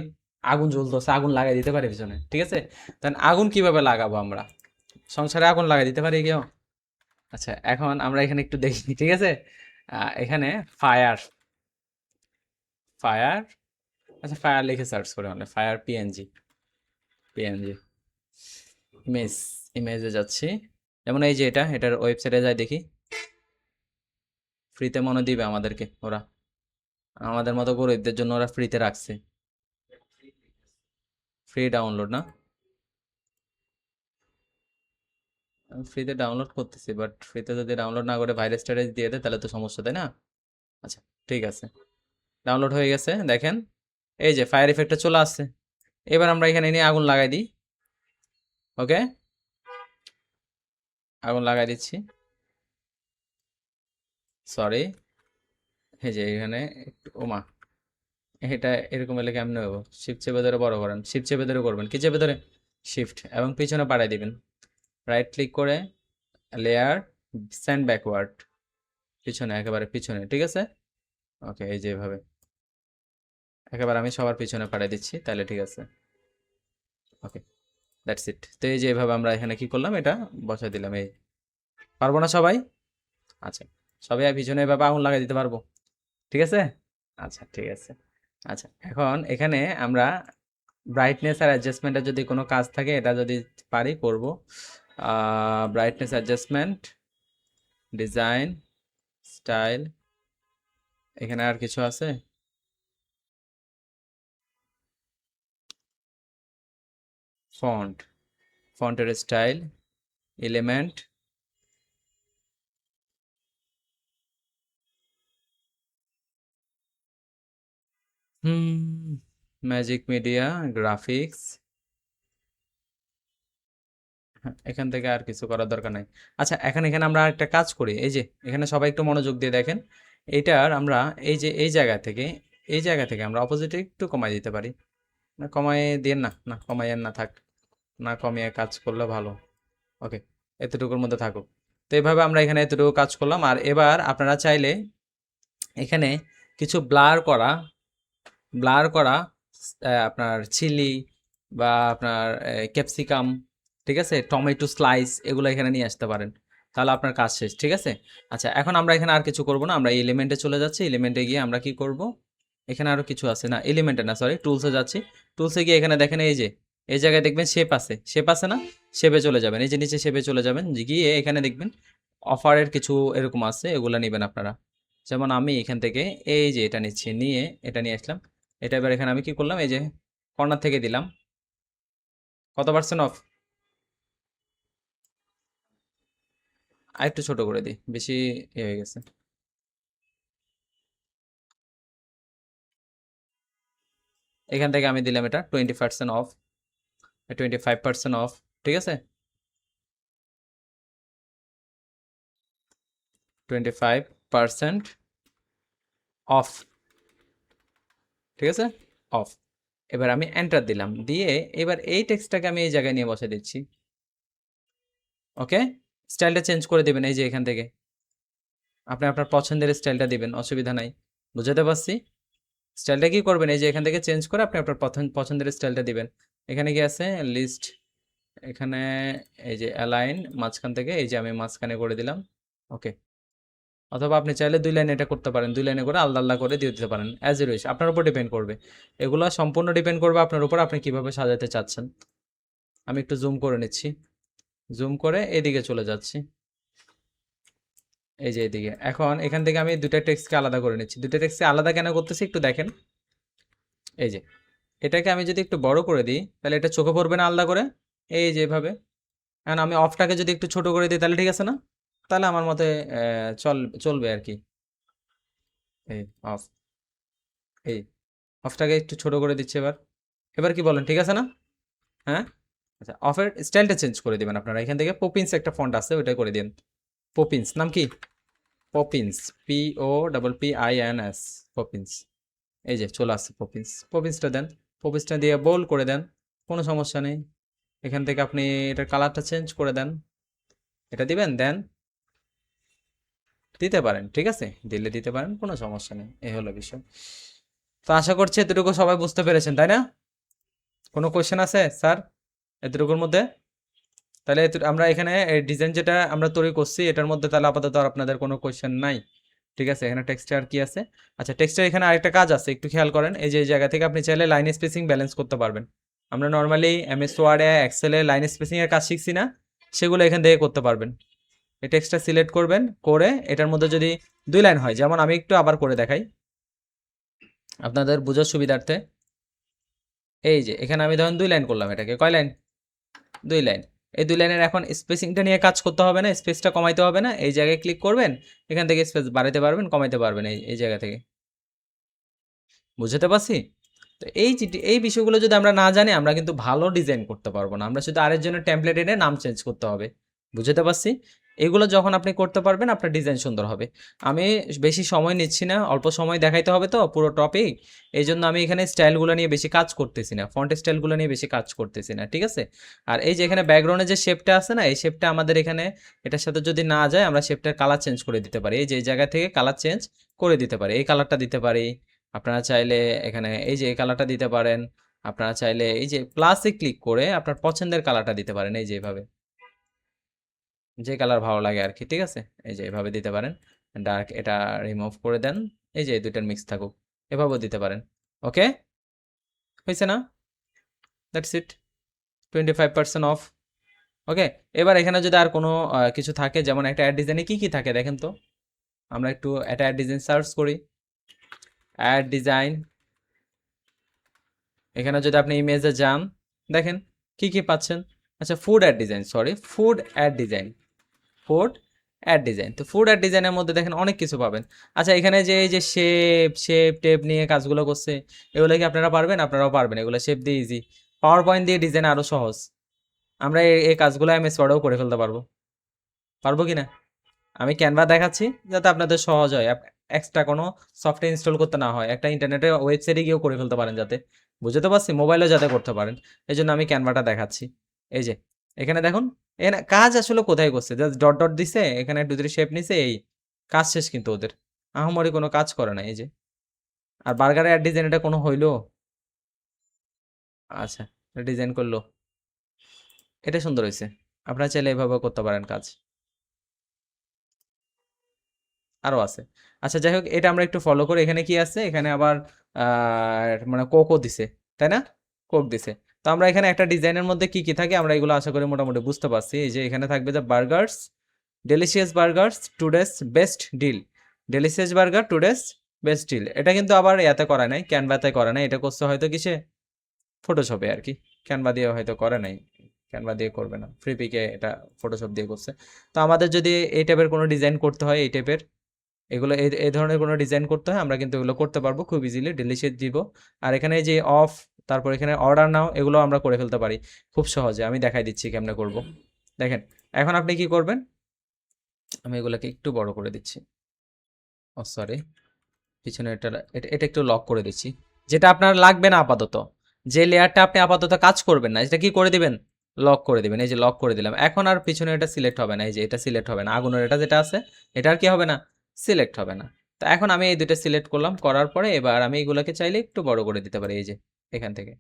[SPEAKER 1] আগুন জ্বলতেছে আগুন লাগাই দিতে পারি পিছনে, ঠিক আছে। তাহলে আগুন কিভাবে লাগাবো আমরা, সংসারে আগুন লাগাই দিতে পারি কেউ? আচ্ছা, এখন আমরা এখানে একটু দেখি, ঠিক আছে। এখানে ফায়ার, ফায়ার, আচ্ছা ফায়ার লিখে সার্চ করে, মানে ফায়ার পিএনজি, পিএনজি ইমেজ, ইমেজে যাচ্ছি। যেমন এই যে এটার ওয়েবসাইটে যাই দেখি, ফ্রিতে মনে দিবে আমাদেরকে ওরা, আমাদের মতো গরিবদের জন্য ওরা ফ্রিতে রাখছে, ফ্রি ডাউনলোড না, ফ্রিতে ডাউনলোড করতেছি, বাট ফ্রিতে যদি ডাউনলোড না করে ভাইরাস টাইরাস দিয়ে দেয় তাহলে তো সমস্যা, তাই না? আচ্ছা, ঠিক আছে, ডাউনলোড হয়ে গেছে, দেখেন এই যে ফায়ার ইফেক্টটা চলে আসছে। এবার আমরা এখানে নিয়ে আগুন লাগাই দিই, ওকে, আগুন লাগাই দিচ্ছি, সরি, এই যে এখানে একটু ওমা, এটা এরকম এলে কেমনে হবো, শিফট চেপে ধরে বড় করেন, শিফট চেপে ধরে করবেন, কি চেপে ধরে, শিফট, এবং পিছনে পাঠাই দিবেন, রাইট ক্লিক করে লেয়ার, সেন্ড ব্যাকওয়ার্ড, পিছনে একেবারে পিছনে, ঠিক আছে। ওকে, এই যে এভাবে একেবারে আমি সবার পিছনে পাঠিয়ে দিচ্ছি, তাহলে ঠিক আছে, ওকে, দ্যাটস ইট। তো এই যে এভাবে আমরা এখানে কি করলাম, এটা বসাই দিলাম, এই, পারবো না সবাই? আচ্ছা, সবাই পিছনে এভাবে আগুন লাগাই দিতে পারবো, ঠিক আছে। আচ্ছা, ঠিক আছে। আচ্ছা, এখন এখানে আমরা ব্রাইটনেস আর অ্যাডজাস্টমেন্টের যদি কোনো কাজ থাকে এটা যদি পারি করব। ব্রাইটনেস অ্যাডজাস্টমেন্ট, ডিজাইন, স্টাইল, এখানে আর কিছু আছে, ফন্ট, ফন্টের style, element, magic media, graphics, এখান থেকে আর কিছু করার দরকার নাই। আচ্ছা, এখন এখানে আমরা একটা কাজ করি, এই যে এখানে সবাই একটু মনোযোগ দিয়ে দেখেন, এইটার আমরা এই যে এই জায়গা থেকে আমরা অপোজিটে একটু কমাই দিতে পারি, না কমাই দিয়ে না, না কমাইয়ের না, থাক, না কমিয়ে কাজ করলে ভালো, ওকে, এতটুকুর মধ্যে থাকুক। তো এইভাবে আমরা এখানে এতটুকু কাজ করলাম। আর এবার আপনারা চাইলে এখানে কিছু ব্লার করা আপনার চিলি বা আপনার ক্যাপসিকাম, ঠিক আছে, টমেটো স্লাইস, এগুলো এখানে নিয়ে আসতে পারেন, তাহলে আপনার কাজ শেষ, ঠিক আছে। আচ্ছা, এখন আমরা এখানে আর কিছু করব না, আমরা এলিমেন্টে চলে যাচ্ছি, এলিমেন্টে গিয়ে আমরা কি করব, এখানে আরো কিছু আছে, না এলিমেন্টে না, সরি, টুলসে যাচ্ছি, টুলসে গিয়ে এখানে দেখেন এই যে এই জায়গায় দেখবেন শেপ আছে না, শেপে চলে যাবেন, এই যে নিচে শেপে চলে যাবেন, গিয়ে এখানে দেখবেন অফারের কিছু এরকম আছে, এগুলো নেবেন আপনারা। যেমন আমি এখান থেকে এই যে এটা নিচ্ছি, নিয়ে এটা নিয়ে আসলাম, এটা এবার এখানে আমি কি করলাম, এই যে কর্নার থেকে দিলাম, কত পার্সেন্ট অফ, আরেকটু ছোট করে দিই, বেশি হয়ে গেছে, এখান থেকে আমি দিলাম এটা 20% অফ, 25% অফ, ঠিক আছে, 25% অফ, ঠিক আছে, অফ। এবার আমি এন্টার দিলাম, দিয়ে এবার এই টেক্সটটাকে আমি এই জায়গায় নিয়ে বসে দিচ্ছি, ওকে। স্টাইলটা চেঞ্জ করে দেবেন, এই যে এখান থেকে আপনি আপনার পছন্দের স্টাইলটা দিবেন, অসুবিধা নাই, বুঝাতে পারছি। স্টাইলটা কি করবেন, এই যে এখান থেকে চেঞ্জ করে আপনি আপনার পছন্দের স্টাইলটা দিবেন। এখানে কি আছে, লিস্ট, এখানে এই যে অ্যালাইন, মাঝখান থেকে এই যে আমি মাঝখানে করে দিলাম, ওকে। অথবা আপনি চাইলে 2 লাইন এটা করতে পারেন, 2 লাইনে করে আলাদা আলাদা করে দিয়ে দিতে পারেন, অ্যাজ ইউ উইশ, আপনার উপর ডিপেন্ড করবে। এগুলো সম্পূর্ণ ডিপেন্ড করবে আপনার উপর, আপনি কিভাবে সাজাতে চাচ্ছেন। আমি একটু জুম করে নিচ্ছি, জুম করে এদিকে চলে যাচ্ছি, এই যে এদিকে। এখন এখান থেকে আমি দুটা টেক্সটকে আলাদা করে নিচ্ছি, দুটা টেক্সটকে আলাদা কেন করতেছি একটু দেখেন, এই যে এটাকে আমি যদি একটু বড় করে দিই তাহলে এটা চোখে পড়বে না আলাদা করে, এই যে এভাবে। এখন আমি অফটাকে যদি একটু ছোট করে দিই তাহলে ঠিক আছে না, তাহলে আমার মতে চলবে আর কি, এই অফ, এই অফটাকে একটু ছোট করে দিচ্ছি এবার, এবার কি বলেন, ঠিক আছে না? হ্যাঁ, আচ্ছা, অফের স্টাইলটা চেঞ্জ করে দিবেন আপনারা, এখান থেকে পপিন্স একটা ফন্ট আছে ওইটা করে দিন, পপিন্স নাম কি, পপিন্স, POPPINS, পপিন্স। এই যে চলে আসছে পপিন্স, পপিন্সটা দেন, পপিন্সটা দিয়ে বোল্ড করে দেন, কোনো সমস্যা নেই। এখান থেকে আপনি এটার কালারটা চেঞ্জ করে দেন, এটা দিবেন, দেন দিতে পারেন, ঠিক আছে, দিলে দিতে পারেন, কোনো সমস্যা নেই, এই হলো বিষয়। তো আশা করছি এতটুকু সবাই বুঝতে পেরেছেন, তাই না? কোনো কোয়েশ্চেন আছে স্যার এতটুকুর মধ্যে? তাহলে আমরা এখানে এই ডিজাইন যেটা আমরা তৈরি করছি এটার মধ্যে তাহলে আপাতত আর আপনাদের কোনো কোয়েশ্চেন নাই, ঠিক আছে? এখানে টেক্সটে আর কি আছে? আচ্ছা, টেক্সটে এখানে আরেকটা কাজ আছে, একটু খেয়াল করেন। এই যে এই জায়গা থেকে আপনি চাইলে লাইন স্পেসিং ব্যালেন্স করতে পারবেন। আমরা নর্মালি MS ওয়ার্ডে, এক্সেলে লাইন স্পেসিং এর কাজ শিখছি না, সেগুলো এখান থেকে করতে পারবেন। এই টেক্সটটা সিলেক্ট করবেন, করে এটার মধ্যে যদি 2 লাইন হয়, যেমন আমি একটু আবার করে দেখাই আপনাদের বোঝার সুবিধার্থে। এই যে এখানে আমি ধরেন 2 লাইন করলাম, এটাকে কয় লাইন? 2 লাইন। এই 2 লাইনের এখন স্পেসিংটা নিয়ে কাজ করতে হবে না, স্পেসটা কমাইতে হবে না। এই জায়গায় ক্লিক করবেন, এখান থেকে স্পেস বাড়াতে পারবেন, কমাইতে পারবেন, এই জায়গা থেকে। বুঝতে পারছি? তো এই বিষয়গুলো যদি আমরা না জানি, আমরা কিন্তু ভালো ডিজাইন করতে পারবো না। আমরা শুধু আরেকজনের টেমপ্লেট এনে নাম চেঞ্জ করতে হবে। বুঝতে পারছি? এগুলো যখন আপনি করতে পারবেন, আপনার ডিজাইন সুন্দর হবে। আমি বেশি সময় নিচ্ছি না, অল্প সময় দেখাইতে হবে তো পুরো টপিক। এই জন্য আমি এখানে স্টাইলগুলো নিয়ে বেশি কাজ করতেছি না, ফন্ট স্টাইলগুলো নিয়ে বেশি কাজ করতেছি না, ঠিক আছে? আর এই যে এখানে ব্যাকগ্রাউন্ডে যে শেপটা আছে না, এই শেপটা আমাদের এখানে এটার সাথে যদি না যায়, আমরা শেপটার কালার চেঞ্জ করে দিতে পারি। এই যে এই জায়গা থেকে কালার চেঞ্জ করে দিতে পারি, এই কালারটা দিতে পারি। আপনারা চাইলে এখানে এই যে এই কালারটা দিতে পারেন। আপনারা চাইলে এই যে প্লাসে ক্লিক করে আপনার পছন্দের কালারটা দিতে পারেন, এই যে এভাবে, যে কালার ভালো লাগে আর কি, ঠিক আছে? এই যে এভাবে দিতে পারেন। ডার্ক এটা রিমুভ করে দেন, এই যে এই দুইটার মিক্স থাকুক, এভাবেও দিতে পারেন। ওকে, হয়েছে না? That's it, 25% of. ওকে, এবার এখানে যদি আর কোনো কিছু থাকে, যেমন একটা অ্যাড ডিজাইনে কি কি থাকে দেখেন তো। আমরা একটু একটা অ্যাড ডিজাইন সার্চ করি, অ্যাড ডিজাইন। এখানে যদি আপনি ইমেজে যান, দেখেন কি কি পাচ্ছেন। আচ্ছা, food ad design, sorry, food ad design, food ad design. তো ফুড অ্যাড ডিজাইনের মধ্যে দেখেন অনেক কিছু পাবেন। আচ্ছা, এখানে যে এই যে শেপ টেপ নিয়ে কাজগুলো করছে, এগুলো কি আপনারা পারবেন? আপনারাও পারবেন, এগুলো শেপ দিয়ে ইজি। পাওয়ার পয়েন্ট দিয়ে ডিজাইন আরও সহজ। আমরা এই কাজগুলো MS ওয়ার্ডেও করে ফেলতে পারবো, পারবো কি না? আমি ক্যানভা দেখাচ্ছি যাতে আপনাদের সহজ হয়, এক্সট্রা কোনো সফটওয়্যার ইনস্টল করতে না হয়, একটা ইন্টারনেটে ওয়েবসাইটে গিয়েও করে ফেলতে পারেন যাতে। বুঝতে পারছি, মোবাইলেও যাতে করতে পারেন। এই জন্য আমি ক্যানভাটা দেখাচ্ছি। এই যে এখানে দেখুন, এখানে কাজ আসলে কোথায় করছে, জাস্ট ডট ডট দিছে, এখানে 2-3 শেপ নিছে, এই কাজ শেষ কিন্তু ওদের। আহামরি কোনো কাজ করে না এই যে। আর বার্গারের অ্যাড ডিজাইন এটা কোনো হইলো? আচ্ছা, ডিজাইন করলো, এটা সুন্দর হয়েছে। আপনারা চাইলে এভাবে করতে পারেন কাজ, আরো আছে। আচ্ছা, যাই হোক, এটা আমরা একটু ফলো করি। এখানে কি আছে? এখানে আবার মানে কোকও দিছে, তাই না? কোক দিছে। তো আমরা এখানে একটা ডিজাইনের মধ্যে কি কি থাকে আমরা এগুলো আশা করি মোটামুটি বুঝতে পারছি। এই যে এখানে থাকবে যে burgers, delicious burgers, today's best deal, delicious burger today's best deal. এটা কিন্তু আবার ইয়াতে করা নাই, ক্যানভাতে করা নাই, এটা করছে হয়তো কিসে, ফটোশপে আর কি। ক্যানভা দিয়ে হয়তো করে নাই, ক্যানভা দিয়ে করবে না, ফ্রি পিকে এটা ফটোশপ দিয়ে করছে। তো আমাদের যদি এই টাইপের কোনো ডিজাইন করতে হয়, এই টাইপের এগুলো এই ধরনের কোনো ডিজাইন করতে হয়, আমরা কিন্তু এগুলো করতে পারবো খুব ইজিলি, ডেলিশিয়াস দিব। আর এখানে যে অফ, তারপর এখানে অর্ডার নাও, এগুলো আমরা করে ফেলতে পারি খুব সহজে। আমি দেখাই দিচ্ছি কেমনে করব। দেখেন, এখন আপনি কি করবেন, আমি এগুলোকে একটু বড় করে দিচ্ছি। ও সরি, পিছনে এটা একটু লক করে দিচ্ছি। যেটা আপনার লাগবে না আপাতত, যে লেয়ারটা আপনি আপাতত কাজ করবেন না, এটা কি করে দিবেন, লক করে দিবেন। এই যে লক করে দিলাম। এখন আর পিছনে এটা সিলেক্ট হবে না, এই যে এটা সিলেক্ট হবে না, আগুনের এটা যেটা আছে, এটা আর কি হবে না, সিলেক্ট হবে না। তো এখন আমি এই দুটো সিলেক্ট করলাম, করার পরে এবার আমি এগুলোকে চাইলে একটু বড় করে দিতে পারি, এই যে এখান থেকে।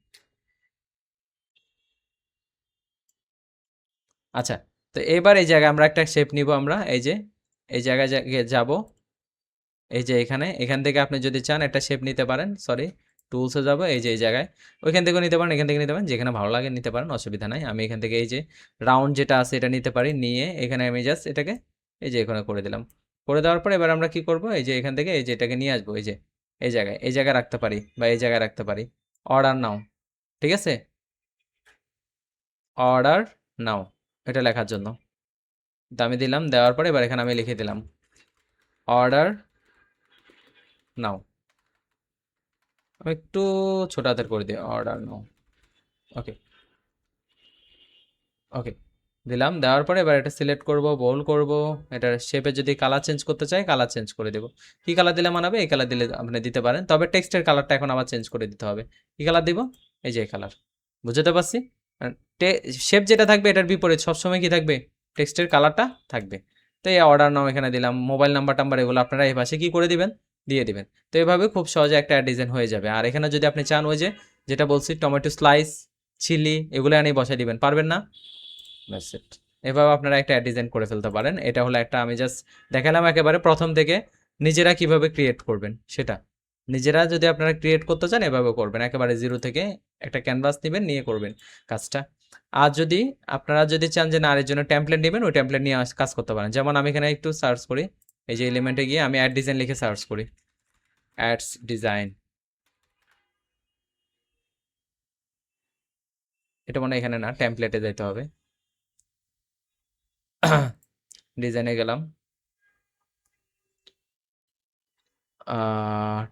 [SPEAKER 1] আচ্ছা, তো এবার এই জায়গায় আমরা একটা শেপ নিব, আমরা এই যে এই জায়গায় যাব। এই যে এখান থেকে আপনি যদি চান একটা শেপ নিতে পারেন, সরি, টুলসে যাব, এই যে এই জায়গায়, ওইখান থেকেও নিতে পারেন, এখান থেকে নিতে পারেন, যেখানে ভালো লাগে নিতে পারেন, অসুবিধা নাই। আমি এখান থেকে এই যে রাউন্ড যেটা আছে এটা নিতে পারি, নিয়ে এখানে আমি জাস্ট এটাকে এই যে এখানে করে দিলাম। করে দেওয়ার পর এবার আমরা কি করব, এই যে এখান থেকে এই যে এটাকে নিয়ে আসবো, এই যে এই জায়গায় রাখতে পারি, বা এই জায়গায় রাখতে পারি। অর্ডার নাও, ঠিক আছে, অর্ডার নাও, এটা লেখার জন্য। তো আমি দিলাম, দেওয়ার পরে এবার এখানে আমি লিখে দিলাম অর্ডার নাও। আমি একটু ছোট হাতের করে দিই, অর্ডার নাও। ওকে, ওকে, দিলাম, দেওয়ার পরে এবার এটা সিলেক্ট করব, বোল্ড করব। এটার শেপে যদি কালার চেঞ্জ করতে চাই, কালার চেঞ্জ করে দেব। কি কালার দিলে মানাবে? এই কালার দিলে আপনি দিতে পারেন, তবে টেক্সটের কালারটা এখন আবার চেঞ্জ করে দিতে হবে। কি কালার দিব? এই যে এই কালার। বুঝতে পারছি? শেপ যেটা থাকবে এটার বিপরীত সবসময় কি থাকবে? টেক্সটের কালারটা থাকবে। তো এই অর্ডার নাম এখানে দিলাম, মোবাইল নাম্বার টাম্বার এগুলো আপনারা এই পাশে কি করে দিবেন? দিয়ে দিবেন। তো এভাবে খুব সহজে একটা ডিজাইন হয়ে যাবে। আর এখানে যদি আপনি চান, ওই যে যেটা বলছি, টমেটো স্লাইস, চিলি, এগুলো আনি বসাই দিবেন। পারবেন না? That's it. এভাবে আপনারা একটা অ্যাড ডিজাইন করে ফেলতে পারেন। এটা হলো একটা, আমি জাস্ট দেখালাম একেবারে প্রথম থেকে নিজেরা কিভাবে ক্রিয়েট করবেন সেটা। নিজেরা যদি আপনারা ক্রিয়েট করতে চান এভাবে করবেন, একেবারে জিরো থেকে একটা ক্যানভাস নেবেন, নিয়ে করবেন কাজটা। আর যদি আপনারা যদি চান যে না, এর জন্য টেমপ্লেট নেবেন, ওই টেমপ্লেট নিয়ে কাজ করতে পারেন। যেমন আমি এখানে একটু সার্চ করি, এই যে এলিমেন্টে গিয়ে আমি অ্যাড ডিজাইন লিখে সার্চ করি, অ্যাডস ডিজাইন। এটা মনে হয় এখানে না, টেমপ্লেটে যেতে হবে। ডিজাইনে গেলাম,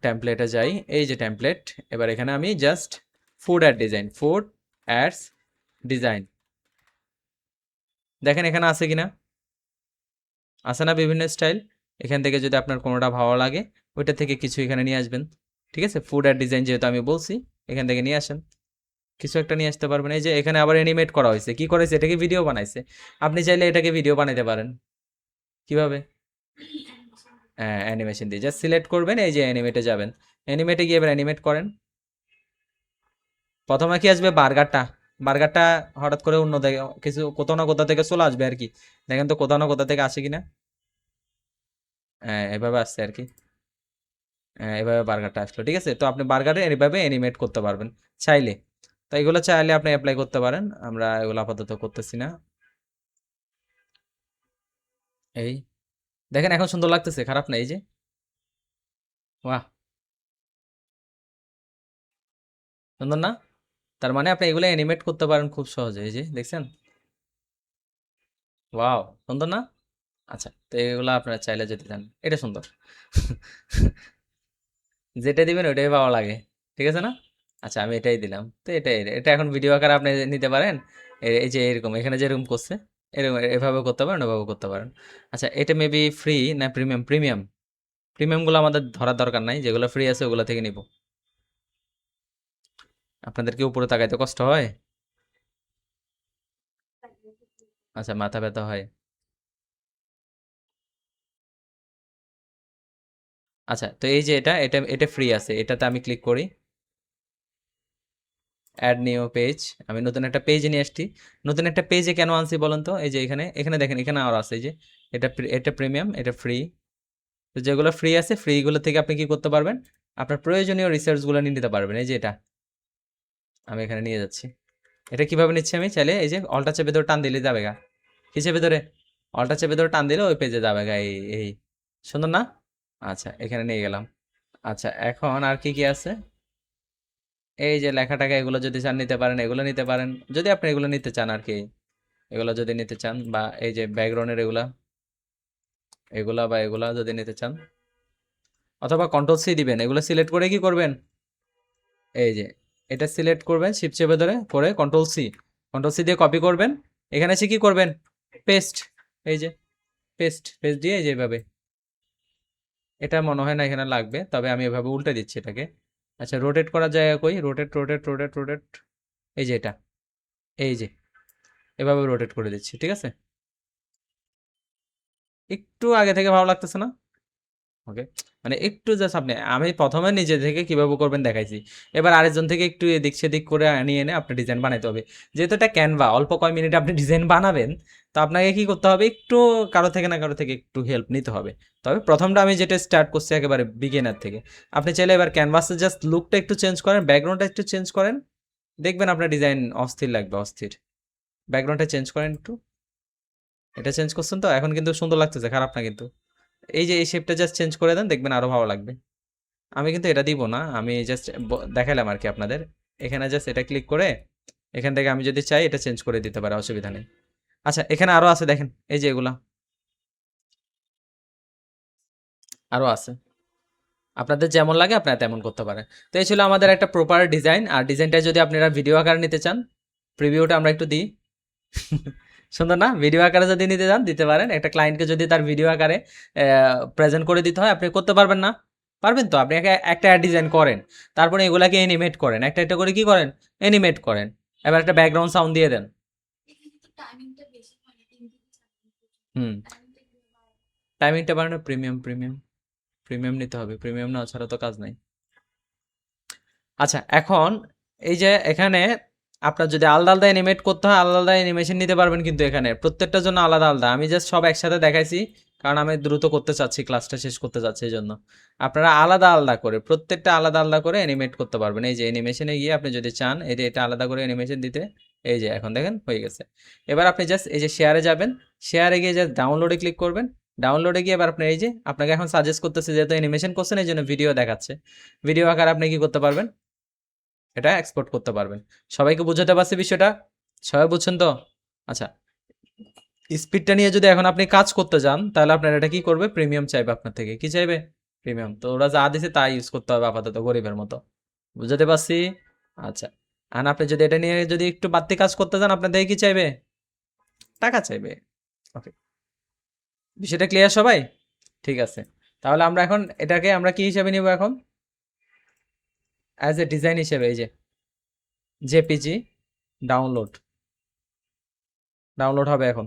[SPEAKER 1] টেমপ্লেটে যাই, এই যে টেমপ্লেট। এবার এখানে আমি just food ad design, food ads design, দেখেন এখানে আছে কিনা? আছে না বিভিন্ন স্টাইল? এখান থেকে যদি আপনার কোনোটা ভালো লাগে ওইটা থেকে কিছু এখানে নিয়ে আসবেন। ঠিক আছে, ফুড অ্যাড ডিজাইন যেহেতু আমি বলছি, এখান থেকে নিয়ে আসেন, কিছু একটা নিয়ে আসতে পারবেন। এই যে এখানে আবার অ্যানিমেট করা হয়েছে, কি করেছে? এটাকে ভিডিও বানাইছে। আপনি চাইলে এটাকে ভিডিও বানাইতে পারেন। কিভাবে? হ্যাঁ, অ্যানিমেশন দিয়ে জাস্ট সিলেক্ট করবেন, এই যে অ্যানিমেটে যাবেন, অ্যানিমেটে গিয়ে এবার অ্যানিমেট করেন। প্রথমে কি আসবে? বার্গারটা। বার্গারটা হঠাৎ করে অন্য থেকে কিছু কোথাও না কোথা থেকে চলে আসবে আর কি। দেখেন তো কোথাও না কোথা থেকে আসে কিনা। হ্যাঁ, এভাবে আসছে আর কি। হ্যাঁ, এভাবে বার্গারটা আসলো। ঠিক আছে, তো আপনি বার্গারে এভাবে অ্যানিমেট করতে পারবেন চাইলে। তো এগুলো চাইলে আপনি অ্যাপ্লাই করতে পারেন, আমরা এগুলো আপাতত করতেছি না। এই দেখেন এখন সুন্দর লাগতেছে, খারাপ না? এই যে বাহ, সুন্দর না? তার মানে আপনি এগুলো অ্যানিমেট করতে পারেন খুব সহজে। এই যে দেখছেন? ওয়াও, সুন্দর না? আচ্ছা, তো এগুলো আপনারা চাইলে যেতে চান, এটা সুন্দর। যেটা দিবেন ওইটাই ভালো লাগে। ঠিক আছে না? আচ্ছা, আমি এটাই দিলাম। তো এটাই, এটা এখন ভিডিও আকারে আপনি নিতে পারেন। এই যে এরকম এখানে যেরকম করছে, এরকম এভাবে করতে পারেন, ওভাবে করতে পারেন। আচ্ছা, এটা মেবি ফ্রি না প্রিমিয়াম? প্রিমিয়াম। প্রিমিয়ামগুলো আমাদের ধরার দরকার নাই, যেগুলো ফ্রি আছে ওগুলো থেকে নিব। আপনাদের কি উপরে তাকাইতে কষ্ট হয়? আচ্ছা, মাথা ব্যথা হয়। আচ্ছা, তো এই যে এটা এটা ফ্রি আছে, এটাতে আমি ক্লিক করি, অ্যাড নিউ পেজ। আমি নতুন একটা পেজ নিয়ে আসছি। নতুন একটা পেজে কেন আনছি বলেন তো? এই যে এখানে এখানে দেখেন, এখানে আরও আছে, এই যে এটা প্রিমিয়াম, এটা ফ্রি। তো যেগুলো ফ্রি আছে, ফ্রিগুলো থেকে আপনি কি করতে পারবেন? আপনার প্রয়োজনীয় রিসার্চগুলো নিয়ে নিতে পারবেন। এই যে এটা আমি এখানে নিয়ে যাচ্ছি। এটা কিভাবে নিচ্ছি? আমি চাইলে এই যে অল্টা চেপে ধরে টান দিলে যাবে গা। কি চেপে ধরে? অল্টা চেপে ধরে টান দিলে ওই পেজে যাবে গা। এই সুন্দর না? আচ্ছা, এখানে নিয়ে গেলাম। আচ্ছা, এখন আর কি কি আছে? এই যে লেখাটাকে, এগুলো যদি চান নিতে পারেন, এগুলো নিতে পারেন যদি আপনি এগুলো নিতে চান আর কি। এগুলো যদি নিতে চান, বা এই যে ব্যাকগ্রাউন্ডের এগুলা, এগুলা বা এগুলা যদি নিতে চান, অথবা কন্ট্রোল সি দিবেন। এগুলো সিলেক্ট করে কি করবেন? এই যে এটা সিলেক্ট করবেন, শিফট চেপে ধরে করে কন্ট্রোল সি, কন্ট্রোল সি দিয়ে কপি করবেন। এখানে এসে কি করবেন? পেস্ট। এই যে পেস্ট, পেস্ট দিয়ে এই যে এভাবে। এটা মনে হয় না এখানে লাগবে, তবে আমি এভাবে উল্টে দিচ্ছি এটাকে। আচ্ছা, রোটেট করা যায় কই? Rotate, rotate, rotate, rotate. এই যে এটা, এই যে এভাবে রোটেট করে দিচ্ছি। ঠিক আছে, একটু আগে থেকে ভালো লাগতেছে না? ওকে, মানে একটু জাস্ট আপনি, আমি প্রথমে নিজে থেকে কিভাবে করবেন দেখাইছি, এবার আরেকজন থেকে একটু এদিক সেদিক করে আনিয়ে এনে আপনি ডিজাইন বানাইতে হবে। যেহেতু এটা ক্যানভা, অল্প কয় মিনিটে আপনি ডিজাইন বানাবেন, তো আপনাকে কি করতে হবে? একটু কারো থেকে না কারো থেকে একটু হেল্প নিতে হবে। তবে প্রথমটা আমি যেটা স্টার্ট করছি একেবারে বিগিনার থেকে। আপনি চাইলে এবার ক্যানভাসে জাস্ট লুকটা একটু চেঞ্জ করেন, ব্যাকগ্রাউন্ডটা একটু চেঞ্জ করেন, দেখবেন আপনার ডিজাইন অস্থির লাগবে, অস্থির। ব্যাকগ্রাউন্ডটা চেঞ্জ করেন একটু। এটা চেঞ্জ করছেন তো এখন কিন্তু সুন্দর লাগতেছে, খারাপ না কিন্তু। এই যে এই শেপটা জাস্ট চেঞ্জ করে দেন, দেখবেন আরো ভালো লাগবে। আমি কিন্তু এটা দিব না, আমি জাস্ট দেখাইলাম আর কি আপনাদের। এখানে জাস্ট এটা ক্লিক করে এখান থেকে আমি যদি চাই এটা চেঞ্জ করে দিতে পারি, অসুবিধা নেই। আচ্ছা, এখানে আরো আছে দেখেন, এই যে এগুলা আরো আছে, আপনাদের যেমন লাগে আপনারা তেমন করতে পারেন। তো এই ছিল আমাদের একটা প্রপার ডিজাইন। আর ডিজাইনটা যদি আপনারা ভিডিও আকারে নিতে চান, প্রিভিউটা আমরা একটু দিই। সুন্দর না? ভিডিও আকারে যদি নিতে যান দিতে পারেন। একটা ক্লায়েন্টকে যদি তার ভিডিও আকারে প্রেজেন্ট করে দিতে হয় আপনি করতে পারবেন না? পারবেন তো? আপনি একটা অ্যাড ডিজাইন করেন। তারপরে এগুলাকে অ্যানিমেট করেন। একটা করে কি করেন? অ্যানিমেট করেন। এবার একটা ব্যাকগ্রাউন্ড সাউন্ড দিয়ে দেন। হুম। টাইমিংটা বাড়ানো প্রিমিয়াম নিতে হবে। প্রিমিয়াম নেওয়া ছাড়া তো কাজ নাই। আচ্ছা, এখন এই যে এখানে আপনার যদি আলাদা অ্যানিমেট করতে হয় আলাদা অ্যানিমেশন নিতে পারবেন, কিন্তু এখানে প্রত্যেকটার জন্য আলাদা। আমি জাস্ট সব একসাথে দেখাইছি কারণ আমি দ্রুত করতে চাচ্ছি, ক্লাসটা শেষ করতে চাচ্ছি, এই জন্য আপনারা আলাদা করে প্রত্যেকটা আলাদা করে অ্যানিমেট করতে পারবেন। এই যে অ্যানিমেশনে গিয়ে আপনি যদি চান এই যে এটা আলাদা করে অ্যানিমেশন দিতে, এই যে এখন দেখেন হয়ে গেছে। এবার আপনি জাস্ট এই যে শেয়ারে যাবেন, শেয়ারে গিয়ে জাস্ট ডাউনলোডে ক্লিক করবেন। ডাউনলোডে গিয়ে এবার আপনি এই যে আপনাকে এখন সাজেস্ট করতেছে, যেহেতু অ্যানিমেশন করছেন এই জন্য ভিডিও দেখাচ্ছে, ভিডিও আকারে আপনি কি করতে পারবেন, এটা এক্সপোর্ট করতে পারবেন। সবাইকে বুঝাতে পারছি বিষয়টা? সবাই বুঝছেন তো? আচ্ছা, স্পিডটা নিয়ে যদি এখন আপনি কাজ করতে যান তাহলে আপনার এটা কি করবে, প্রিমিয়াম চাইবে আপনার থেকে। কি চাইবে? প্রিমিয়াম। তো ওরা যা দিছে তাই ইউজ করতে হবে আপাতত গরিবের মতো। বুঝাতে পারছি? আচ্ছা, আর আপনি যদি এটা নিয়ে যদি একটু বাড়তি কাজ করতে যান আপনার থেকে কি চাইবে, টাকা চাইবে। ওকে, বিষয়টা ক্লিয়ার সবাই? ঠিক আছে, তাহলে আমরা এখন এটাকে আমরা কি হিসাবে নিব এখন, অ্যাজ এ ডিজাইন হিসেবে। এই যে জেপিজি ডাউনলোড হবে এখন।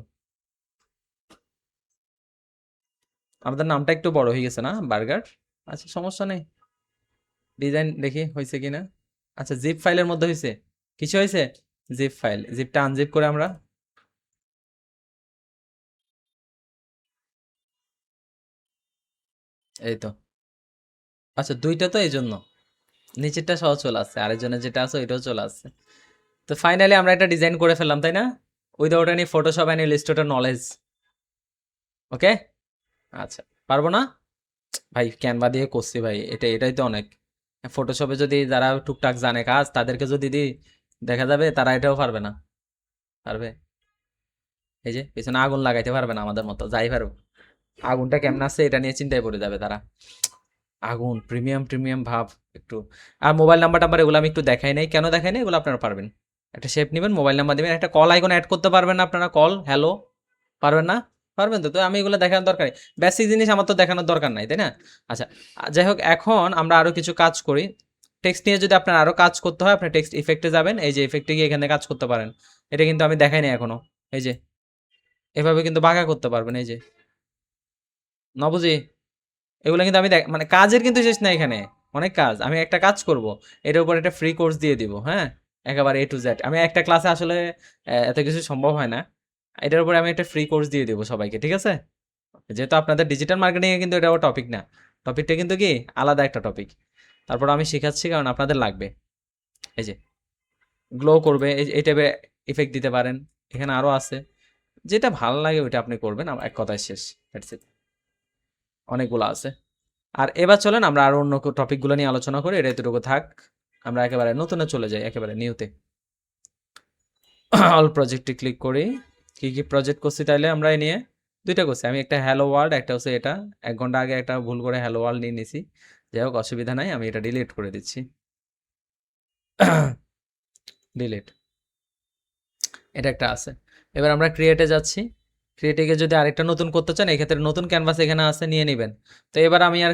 [SPEAKER 1] আমাদের নামটা একটু বড় হয়ে গেছে না, বার্গার। আচ্ছা, সমস্যা নেই, ডিজাইন দেখি হয়েছে কিনা। আচ্ছা, জিপ ফাইলের মধ্যে হয়েছে, কিছু হয়েছে, জিপ ফাইল, জিপটা আনজিপ করে আমরা, এই তো। আচ্ছা, দুইটা তো এই জন্য নিচেরটা সহ চলে আসছে, আরেকজনের যেটা আছে ওইটাও চলে আসছে। তো ফাইনালি আমরা একটা ডিজাইন করে ফেললাম, তাই না? Without any Photoshop and Illustrator knowledge. Okay, আচ্ছা, পারবো না ভাই, ক্যানভা দিয়ে করছি ভাই, এটাই তো অনেক। ফটোশপে যদি যারা টুকটাক জানে কাজ তাদেরকে যদি দিই দেখা যাবে তারা এটাও পারবে না। পারবে? এই যে পিছনে আগুন লাগাইতে পারবে না আমাদের মতো, যাই পারবো। আগুনটা কেমন আছে এটা নিয়ে চিন্তায় পড়ে যাবে তারা। আগুন প্রিমিয়াম ভাব একটু। আর মোবাইল নাম্বার টাম্বার এগুলো আমি একটু দেখাই নাই, কেন দেখাই নাই এগুলো আপনারা পারবেন। একটা শেপ নেবেন, মোবাইল নাম্বার দিবেন, একটা কল আইকন অ্যাড করতে পারবেন না আপনারা, কল হ্যালো, পারবেন না? পারবেন তো? তো আমি এগুলো দেখানোর দরকার নেই, বেসিক জিনিস আমার তো দেখানোর দরকার নাই, তাই না? আচ্ছা, যাই হোক, এখন আমরা আরো কিছু কাজ করি। টেক্সট নিয়ে যদি আপনার আরো কাজ করতে হয় আপনি টেক্সট ইফেক্টে যাবেন, এই যে ইফেক্টে গিয়ে এখানে কাজ করতে পারেন। এটা কিন্তু আমি দেখাই নাই এখনো। এই যে এভাবে কিন্তু বাঁকা করতে পারবেন, এই যে না বুঝি, এগুলো কিন্তু আমি মানে কাজের কিন্তু শেষ নাই এখানে, অনেক কাজ। আমি একটা কাজ করব, এটার উপর একটা ফ্রি কোর্স দিয়ে দিব, হ্যাঁ, একেবারে এ টু জেড। আমি একটা ক্লাসে আসলে এত কিছু সম্ভব হয় না, এটার উপরে আমি একটা ফ্রি কোর্স দিয়ে দেবো সবাইকে, ঠিক আছে? যেহেতু আপনাদের ডিজিটাল মার্কেটিং এ কিন্তু এটাও টপিক না, টপিকটা কিন্তু কি আলাদা একটা টপিক। তারপর আমি শেখাচ্ছি কারণ আপনাদের লাগবে। এই যে গ্লো করবে, এই টাইপের ইফেক্ট দিতে পারেন, এখানে আরো আছে, যেটা ভালো লাগে ওইটা আপনি করবেন। আমার এক কথায় শেষ, দ্যাটস ইট। অনেকগুলো আছে। আর এবার চলেন আমরা আরো অন্য টপিকগুলো নিয়ে আলোচনা করি, এটা এতটুকু থাক। আমরা একেবারে নতুনে চলে যাই, একেবারে নিউতে। অল প্রজেক্টে ক্লিক করি। কি কি প্রজেক্ট করছি তাইলে আমরা এই নিয়ে, দুইটা করছি আমি, একটা হ্যালো ওয়ার্ল্ড, একটা হচ্ছে এটা। 1 ঘন্টা আগে একটা ভুল করে হ্যালো ওয়ার্ল্ড নিয়ে নিছি, যাই হোক অসুবিধা নাই, আমি এটা ডিলিট করে দিচ্ছি। ডিলিট, এটা একটা আছে। এবার আমরা ক্রিয়েটে যাচ্ছি। ক্রিয়েটে গিয়ে যদি আরেকটা নতুন করতে চান এক্ষেত্রে নতুন ক্যানভাস এখানে আছে, নিয়ে নেবেন। তো এবার আমি আর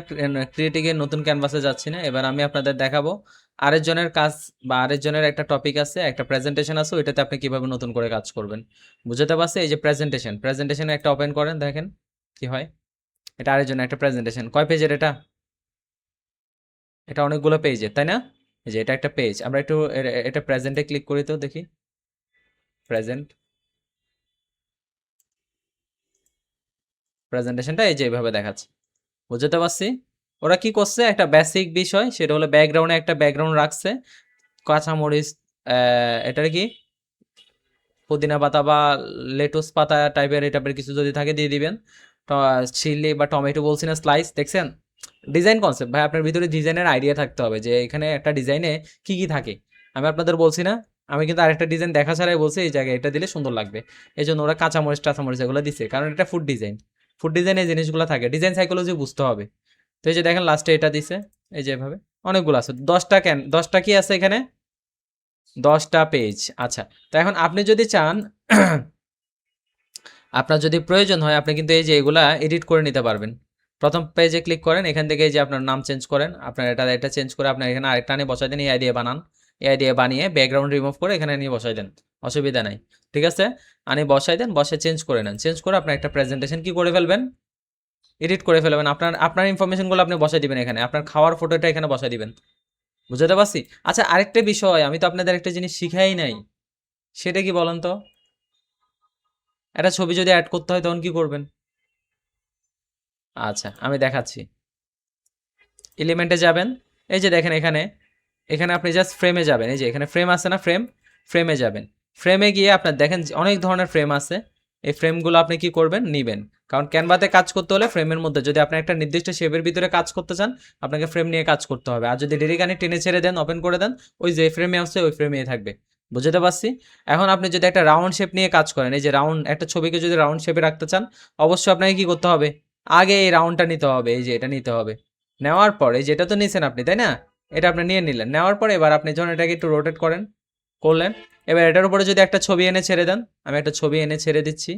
[SPEAKER 1] ক্রিয়েটে গিয়ে নতুন ক্যানভাসে যাচ্ছি না, এবার আমি আপনাদের দেখাবো আরেকজনের কাজ বা আরেকজনের একটা টপিক আছে, একটা প্রেজেন্টেশন আছে, ওইটাতে আপনি কিভাবে নতুন করে কাজ করবেন। বুঝতে পারছি? এই যে প্রেজেন্টেশন একটা ওপেন করেন, দেখেন কি হয়। এটা আরেকজনের একটা প্রেজেন্টেশন, কয় পেজের এটা? এটা অনেকগুলো পেজের, তাই না? এই যে এটা একটা পেজ, আমরা একটু এটা প্রেজেন্টে ক্লিক করি তো দেখি। প্রেজেন্ট, প্রেজেন্টেশনটা এই যে এইভাবে দেখাচ্ছে। বুঝতে পারছি? ওরা কি করছে, একটা বেসিক বিষয় সেটা হলো ব্যাকগ্রাউন্ডে একটা ব্যাকগ্রাউন্ড রাখছে, কাঁচামরিচ, এটার কি পুদিনা পাতা বা লেটুস পাতা টাইপের, এই টাইপের কিছু যদি থাকে দিয়ে দিবেন। চিলি বা টমেটো বলছি না, স্লাইস, দেখছেন? ডিজাইন কনসেপ্ট ভাই, আপনার ভিতরে ডিজাইনের আইডিয়া থাকতে হবে যে এখানে একটা ডিজাইনে কি কি থাকে। আমি আপনাদের বলছি না, আমি কিন্তু আরেকটা ডিজাইন দেখা ছাড়াই বলছি এই জায়গায় এটা দিলে সুন্দর লাগবে। এই জন্য ওরা কাঁচামরিচ টাচামরিচ এগুলো দিচ্ছে, কারণ এটা ফুড ডিজাইন। ফুড ডিজাইনে এই জিনিসগুলো থাকে, ডিজাইন সাইকোলজি বুঝতে হবে। তো এই যে দেখেন লাস্টে এটা দিছে, এই যে এভাবে অনেকগুলো আছে। 10টা ক্যান, 10টা কি আছে এখানে, 10টা পেজ। আচ্ছা, তো এখন আপনি যদি চান আপনার যদি প্রয়োজন হয় আপনি কিন্তু এই যে এগুলা এডিট করে নিতে পারবেন। প্রথম পেজে ক্লিক করেন, এখান থেকে এই যে আপনার নাম চেঞ্জ করেন, আপনার এটা চেঞ্জ করে আপনার এখানে আরেকটা নিয়ে বসাই দেন, এআই দিয়ে বানান, এআই দিয়ে বানিয়ে ব্যাকগ্রাউন্ড রিমুভ করে এখানে নিয়ে বসাই দেন, অসুবিধা নাই। ঠিক আছে, আনি বসাই দেন, বসে চেঞ্জ করে নেন, চেঞ্জ করে আপনার একটা প্রেজেন্টেশন কি করে ফেলবেন, এডিট করে ফেলবেন। আপনার আপনার ইনফরমেশনগুলো আপনি বসাই দিবেন এখানে, আপনার খাওয়ার ফটোটা এখানে বসাই দিবেন। বুঝতে পারছি? আচ্ছা, আরেকটা বিষয় আমি তো আপনাদের একটা জিনিস শিখাই নাই, সেটা কি বলেন তো? একটা ছবি যদি অ্যাড করতে হয় তখন কি করবেন? আচ্ছা, আমি দেখাচ্ছি। এলিমেন্টে যাবেন, এই যে দেখেন এখানে, এখানে আপনি জাস্ট ফ্রেমে যাবেন, এই যে এখানে ফ্রেম আছে না, ফ্রেমে যাবেন। ফ্রেমে গিয়ে আপনার দেখেন যে অনেক ধরনের ফ্রেম আছে, এই ফ্রেমগুলো আপনি কি করবেন, নিবেন। কারণ ক্যানভাতে কাজ করতে হলে ফ্রেমের মধ্যে, যদি আপনি একটা নির্দিষ্ট শেপের ভিতরে কাজ করতে চান আপনাকে ফ্রেম নিয়ে কাজ করতে হবে। আর যদি ডেরিকানি টেনে ছেড়ে দেন, ওপেন করে দেন, ওই যে ফ্রেমে আসছে ওই ফ্রেমেই থাকবে। বুঝতে পারছি? এখন আপনি যদি একটা রাউন্ড শেপ নিয়ে কাজ করেন, এই যে রাউন্ড একটা ছবিকে যদি রাউন্ড শেপে রাখতে চান, অবশ্যই আপনাকে কি করতে হবে, আগে এই রাউন্ডটা নিতে হবে, এই যে এটা নিতে হবে। নেওয়ার পরে যেটা তো নিছেন আপনি, তাই না? এটা আপনি নিয়ে নিলেন, নেওয়ার পরে এবার আপনি যখন এটাকে একটু রোটেট করলেন, এবার এটার উপরে যদি একটা ছবি এনে ছেড়ে দেন, আমি একটা ছবি এনে ছেড়ে দিচ্ছি,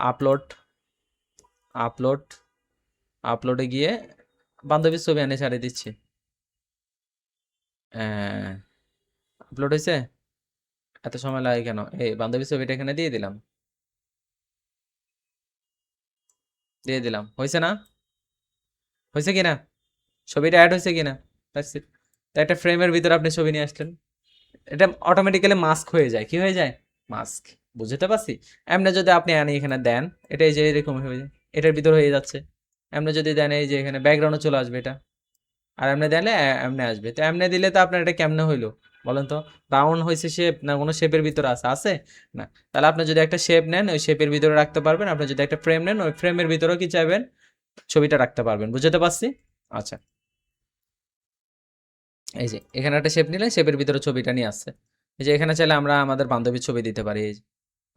[SPEAKER 1] আপলোড, আপলোড, আপলোডে গিয়ে বান্ধবীর ছবি এনে ছেড়ে দিচ্ছি। আপলোড হয়েছে? এত সময় লাগে কেন? এই বান্ধবীর ছবিটা এখানে দিয়ে দিলাম, হয়েছে না? হয়েছে কিনা? ছবিটা অ্যাড হয়েছে কিনা? That's it. তো একটা ফ্রেমের ভিতরে আপনি ছবি নিয়ে আসলেন, এটা অটোমেটিক্যালি মাস্ক হয়ে যায়, কি হয়ে যায়, মাস্ক। বুঝতে পারছি? এমনি যদি আপনি আনি এখানে দেন, এটা এই যে এরকম হয়ে যায়, এটার ভিতর হয়ে যাচ্ছে। এমনি যদি দেন এই যে এখানে ব্যাকগ্রাউন্ডে চলে আসবে এটা, আর এমনি দিলে এমনি আসবে। তো এমনি দিলে তো আপনার এটা কেমনে হইলো বলেন তো? রাউন্ড হয়েছে শেপ না কোনো শেপের ভিতরে আছে না? তাহলে আপনি যদি একটা শেপ নেন ওই শেপের ভিতরে রাখতে পারবেন, আপনি যদি একটা ফ্রেম নেন ওই ফ্রেমের ভিতরেও কি চাইবেন, ছবিটা রাখতে পারবেন। বুঝতে পারছি? আচ্ছা, এই যে এখানে একটা শেপ নিলে শেপের ভিতরে ছবিটা নিয়ে আসছে। এই যে এখানে চাইলে আমরা আমাদের বান্ধবীর ছবি দিতে পারি, এই যে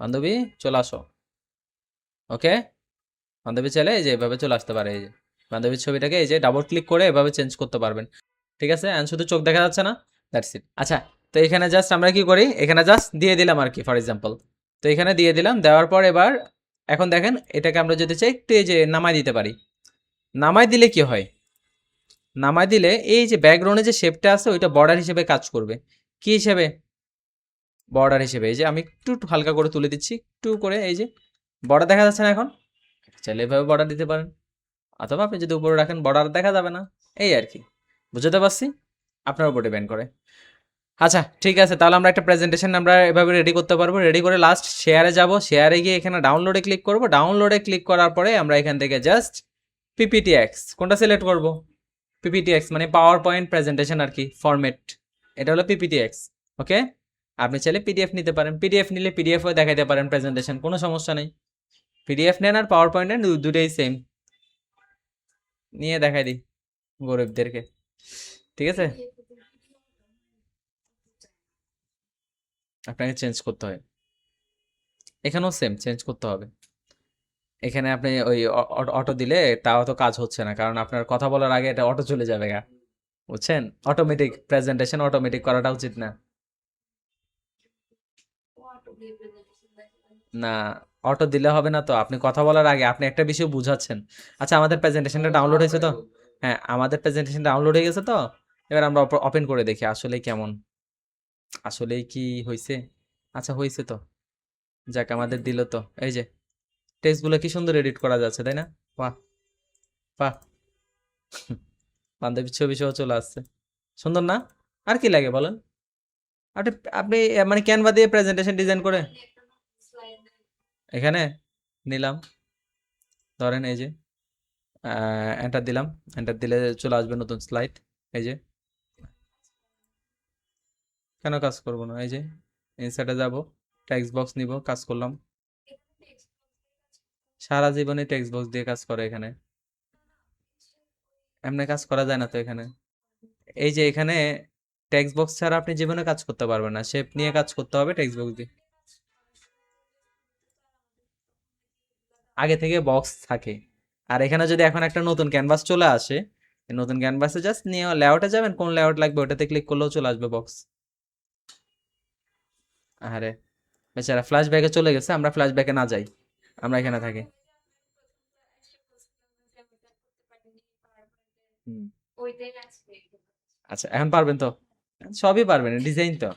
[SPEAKER 1] বান্ধবী চলে আসো, ওকে। বান্ধবী চাইলে এই যে এভাবে চলে আসতে পারে, এই যে বান্ধবীর ছবিটাকে এই যে ডাবল ক্লিক করে এভাবে চেঞ্জ করতে পারবেন। ঠিক আছে, এন্ড শুধু চোখ দেখা যাচ্ছে না, দ্যাটস ইট। আচ্ছা, তো এখানে জাস্ট আমরা কি করি, এখানে জাস্ট দিয়ে দিলাম আর কি, ফর এক্সাম্পল। তো এখানে দিয়ে দিলাম, দেওয়ার পর এবার এখন দেখেন এটাকে আমরা যদি চাই একটু এই যে নামাই দিতে পারি। নামাই দিলে কি হয়, নামাই দিলে এই যে ব্যাকগ্রাউন্ডে যে শেপটা আছে ওইটা বর্ডার হিসেবে কাজ করবে। কি হিসেবে? বর্ডার হিসেবে। এই যে আমি একটু একটু হালকা করে তুলে দিচ্ছি, একটু করে, এই যে বর্ডার দেখা যাচ্ছে না এখন? চাইলে এভাবে বর্ডার দিতে পারেন, অথবা আপনি যদি উপরে রাখেন বর্ডার দেখা যাবে না, এই আর কি। বুঝতে পারছি? আপনার উপর ডিপেন্ড করে। আচ্ছা, ঠিক আছে, তাহলে আমরা একটা প্রেজেন্টেশন আমরা এভাবে রেডি করতে পারবো। রেডি করে লাস্ট শেয়ারে যাব, শেয়ারে গিয়ে এখানে ডাউনলোডে ক্লিক করব, ডাউনলোডে ক্লিক করার পরে আমরা এখান থেকে জাস্ট পিপিটিএক্স কোনটা সিলেক্ট করব, পিপিটিএক্স মানে পাওয়ার পয়েন্ট প্রেজেন্টেশন আর কি, ফরম্যাট, এটা হলো পিপিটিএক্স। ওকে, আপনি চাইলে পিডিএফ নিতে পারেন, পিডিএফ নিলে পিডিএফও দেখাইতে পারেন প্রেজেন্টেশন, কোনো সমস্যা নেই। পিডিএফ নেন আর পাওয়ার পয়েন্ট নেন, দুটোই সেম, নিয়ে দেখাই দিই গরিবদেরকে। ঠিক আছে, আপনাকে চেঞ্জ করতে হয়, এখানেও সেম চেঞ্জ করতে হবে। এখানে আপনি ওই অটো দিলে তাও তো কাজ হচ্ছে না, কারণ আপনার কথা বলার আগে এটা অটো চলে যাবে গা, বুঝছেন? অটোমেটিক প্রেজেন্টেশন অটোমেটিক করাটা উচিত না। না, অটো দিলে হবে না, তো আপনি কথা বলার আগে আপনি একটা বিষয় বুঝাচ্ছেন। আচ্ছা, আমাদের প্রেজেন্টেশনটা ডাউনলোড হয়েছে তো? হ্যাঁ, আমাদের প্রেজেন্টেশন ডাউনলোড হয়ে গেছে তো? এবার আমরা ওপেন করে দেখি আসলে কেমন, আসলেই কি হয়েছে। আচ্ছা, হয়েছে তো, যাক আমাদের দিল তো। এই যে টেক্সটগুলো কি সুন্দর এডিট করা যাচ্ছে, তাই না? বাহ, বাহ। বান্ধবীর ছবি সহ চলে আসছে, সুন্দর না? আর কি লাগে বলেন? আপনি আপনি মানে ক্যানভা দিয়ে প্রেজেন্টেশন ডিজাইন করে এখানে নিলাম, ধরেন এই যে এন্টার দিলাম, এন্টার দিলে চলে আসবে নতুন স্লাইড। এই যে, কেন কাজ করব না, এই যে ইনসার্টে যাব, টেক্সট বক্স নিব, কাজ করলাম। সারা জীবনে টেক্সট বক্স দিয়ে কাজ করে এখানে, এমনি কাজ করা যায় না তো এখানে। এই যে এখানে টেক্সট বক্স ছাড়া আপনি জীবনে কাজ করতে পারবেন না, শেপ নিয়ে কাজ করতে হবে টেক্সট বক্স দিয়ে। আগে থেকে বক্স থাকে, আর এখানে যদি এখন একটা নতুন ক্যানভাস চলে আসে, এই নতুন ক্যানভাসে জাস্ট নিয়ে লেআউটে যাবেন, কোন লেআউট লাগবে ওটাতে ক্লিক করলেও চলে আসবে বক্স। আরে, বেচারা ফ্ল্যাশব্যাকে চলে গেছে, আমরা ফ্ল্যাশব্যাকে না যাই, আমরা এখানে থাকি। হুম। আচ্ছা এখন পারবেন তো? সবই পারবেন, ডিজাইন তো।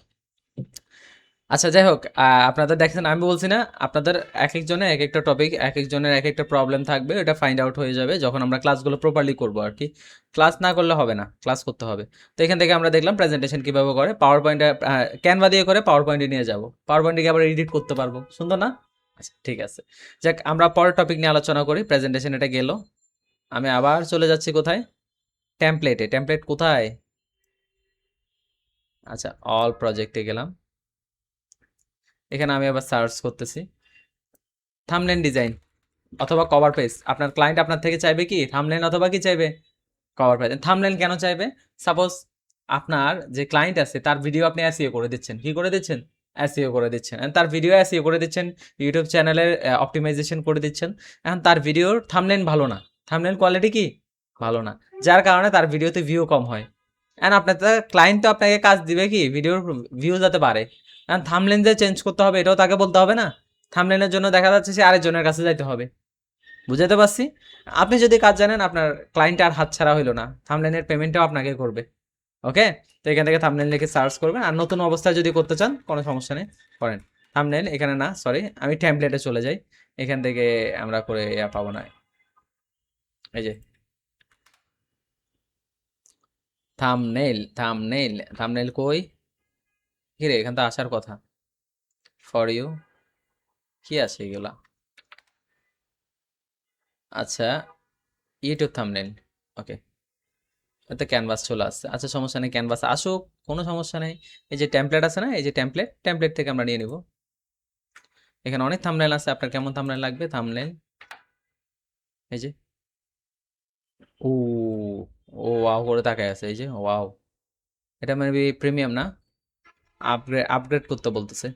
[SPEAKER 1] আচ্ছা যাই হোক, আপনাদের দেখেন আমি বলছি না, আপনাদের এক একজনের এক একটা টপিক, এক একজনের এক একটা প্রবলেম থাকবে, এটা ফাইন্ড আউট হয়ে যাবে যখন আমরা ক্লাসগুলো প্রপারলি করবো আর কি। ক্লাস না করলে হবে না, ক্লাস করতে হবে। তো এখান থেকে আমরা দেখলাম প্রেজেন্টেশন কিভাবে করে, পাওয়ার পয়েন্টে ক্যানভা দিয়ে করে পাওয়ার পয়েন্টে নিয়ে যাব, পাওয়ার পয়েন্টে আবার এডিট করতে পারবো, সুন্দর না? আচ্ছা ঠিক আছে, যাক আমরা পরের টপিক নিয়ে আলোচনা করি। প্রেজেন্টেশন এটা গেল, আমি আবার চলে যাচ্ছি কোথায়, টেমপ্লেটে। টেমপ্লেট কোথায়? আচ্ছা অল প্রজেক্টে গেলাম, এখানে আমি আবার সার্চ করতেছি থাম্বনেল ডিজাইন অথবা কভার পেজ। আপনার ক্লায়েন্ট আপনার থেকে চাইবে কি থাম্বনেল অথবা কি চাইবে, কভার পেজ। থাম্বনেল কেন চাইবে? সাপোজ আপনার যে ক্লায়েন্ট আছে তার ভিডিও আপনি এসইও করে দিচ্ছেন, কি করে দিচ্ছেন, এসইও করে দিচ্ছেন, and তার ভিডিও এসইও করে দিচ্ছেন, ইউটিউব চ্যানেলের অপটিমাইজেশন করে দিচ্ছেন, এখন তার ভিডিওর থাম্বনেল ভালো না, থাম্বনেল কোয়ালিটি কি ভালো না, যার কারণে তার ভিডিওতে ভিউ কম হয়। এন্ড আপনার ক্লায়েন্ট তো আপনাকে কাজ দিবে কি ভিডিওর ভিউ যাতে বাড়ে, এখন থাম্বনেল যে চেঞ্জ করতে হবে এটাও তাকে বলতে হবে না? থাম্বনেলের জন্য দেখা যাচ্ছে সে আরেকজনের কাছে যাইতে হবে। বুঝাতে পারছি? আপনি যদি কাজ জানেন আপনার ক্লায়েন্ট আর হাতছাড়া হইলো না, থাম্বনেলের পেমেন্টটাও আপনাকে করবে। ওকে, তো এখান থেকে থাম্বনেল লিখে সার্চ করবেন, আর নতুন অবস্থায় যদি করতে চান কোনো সমস্যা নেই, করেন। থাম্বনেল এখানে না, সরি আমি টেমপ্লেটে চলে যাই, এখান থেকে আমরা করে পাবো না, এই যে থাম্বনেল, থাম্বনেল, থাম্বনেল কই, কি রে এখান তো আসার কথা, ফর ইউ, কি আছে এগুলা? আচ্ছা ইউটিউব থাম্বনেল, ওকে, এতে ক্যানভাস চলে আসছে। আচ্ছা সমস্যা নেই, ক্যানভাস আসুক, কোনো সমস্যা নেই। এই যে টেমপ্লেট আছে না, এই যে টেমপ্লেট, টেমপ্লেট থেকে আমরা নিয়ে নিব। এখানে অনেক থাম্বনেল আছে, আপনার কেমন থাম্বনেল লাগবে, থাম্বনেল এই যে, ও ও ওয়াও করে তাকায় আছে, এই যে ওয়াও, এটা মেবি প্রিমিয়াম না, আপগ্রেড আপগ্রেড করতে বলতেছে।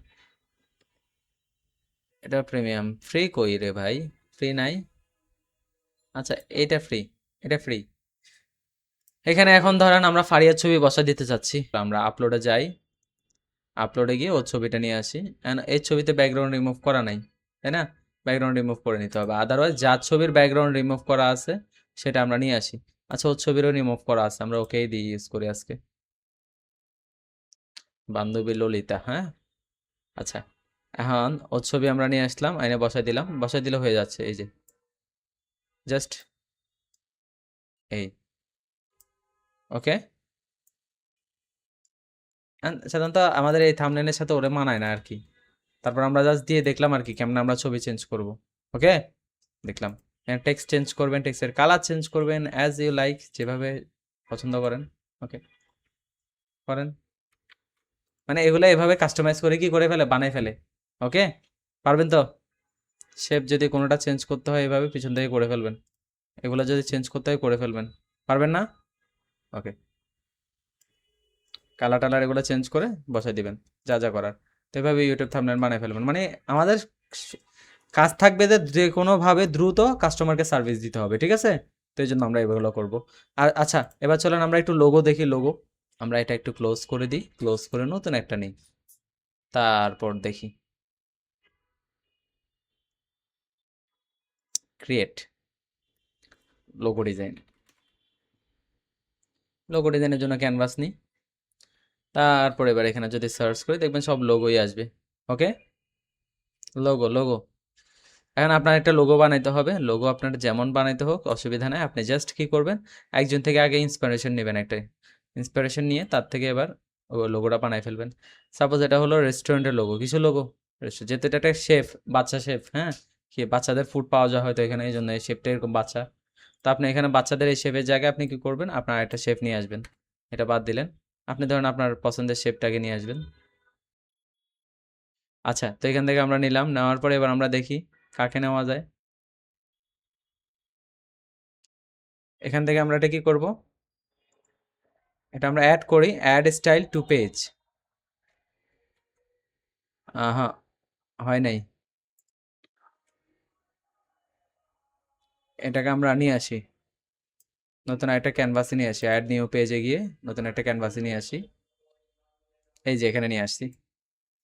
[SPEAKER 1] এটা প্রিমিয়াম, ফ্রি কই রে ভাই, ফ্রি নাই। আচ্ছা এটা ফ্রি, এটা ফ্রি। এখানে এখন ধরেন আমরা ফারিয়ার ছবি বসা দিতে চাচ্ছি, আমরা আপলোডে যাই, আপলোডে গিয়ে ওর ছবিটা নিয়ে আসি। এই ছবিতে ব্যাকগ্রাউন্ড রিমুভ করা নাই, তাই না? ব্যাকগ্রাউন্ড রিমুভ করে নিতে হবে, আদারওয়াইজ যার ছবির ব্যাকগ্রাউন্ড রিমুভ করা আছে সেটা আমরা নিয়ে আসি। আচ্ছা ওর ছবিরও রিমুভ করা আছে, আমরা ওকেই দিয়ে ইউজ করি আজকে, বান্ধবী ললিতা, হ্যাঁ। আচ্ছা এখন ওর ছবি আমরা নিয়ে আসলাম, আইনে বসাই দিলাম, বসাই দিলে হয়ে যাচ্ছে, এই যে জাস্ট এই, ওকে। সাধারণত আমাদের এই থাম্বনেলের সাথে ওরে মানায় না আর কি, তারপর আমরা জাস্ট দিয়ে দেখলাম আর কি কেমন আমরা ছবি চেঞ্জ করব। ওকে, দেখলাম। টেক্সট চেঞ্জ করবেন, টেক্সটের কালার চেঞ্জ করবেন অ্যাজ ইউ লাইক, যেভাবে পছন্দ করেন। ওকে করেন, মানে এগুলো এভাবে কাস্টমাইজ করে কি করে ফেলে, বানাই ফেলে। ওকে পারবেন তো? শেপ যদি কোনোটা চেঞ্জ করতে হয় এভাবে পিছন থেকে করে ফেলবেন, এগুলো যদি চেঞ্জ করতে হয় করে ফেলবেন, পারবেন না? ওকে, কালার টালার এগুলো চেঞ্জ করে বসাই দিবেন, যা যা করার। তো এভাবে ইউটিউব থাম্বনেল বানাই ফেলবেন, মানে আমাদের কাজ থাকবে যে কোনোভাবে দ্রুত কাস্টমারকে সার্ভিস দিতে হবে, ঠিক আছে? তো এই জন্য আমরা এগুলো করব। আর আচ্ছা এবার চলেন আমরা একটু লোগো দেখি, লোগো আমরা এটা একটু ক্লোজ করে দিই, ক্লোজ করে নতুন একটা নিই, তারপর দেখি ক্রিয়েট লোগো ডিজাইন। লোগো ডিজাইনের জন্য ক্যানভাস নিই, তারপর এবার এখানে যদি সার্চ করি দেখবেন সব লোগোই আসবে। ওকে, লোগো লোগো, এখন আপনার একটা লোগো বানাইতে হবে, লোগো আপনার যেমন বানাইতে হোক অসুবিধা নেই, আপনি জাস্ট কি করবেন, একজন থেকে আগে ইন্সপিরেশন নেবেন, একটা ইন্সপিরেশন নিয়ে তার থেকে এবার ও লোগোটা বানাই ফেলবেন। সাপোজ এটা হলো রেস্টুরেন্টের লোগো, কিছু লোগো যেহেতু এটা একটা শেফ, বাচ্চা শেফ, হ্যাঁ, কি বাচ্চাদের ফুড পাওয়া যায় হয়তো এখানে, এই জন্য এই শেফটা এরকম বাচ্চা। তো আপনি এখানে বাচ্চাদের এই শেফের জায়গায় আপনি কি করবেন, আপনার একটা শেফ নিয়ে আসবেন, এটা বাদ দিলেন, আপনি ধরেন আপনার পছন্দের শেফটাকে নিয়ে আসবেন। আচ্ছা তো এখান থেকে আমরা নিলাম, নেওয়ার পরে এবার আমরা দেখি কাকে নেওয়া যায়। এখান থেকে আমরা এটা কি করব, এটা আমরা অ্যাড করি, অ্যাড স্টাইল টু পেজ। হ্যাঁ, হয় নাই, এটাকে আমরা নিয়ে আসি, নতুন একটা ক্যানভাসে নিয়ে আসি, অ্যাড নিউ পেজে গিয়ে নতুন একটা ক্যানভাসে নিয়ে আসি, এই যে এখানে নিয়ে আসছি।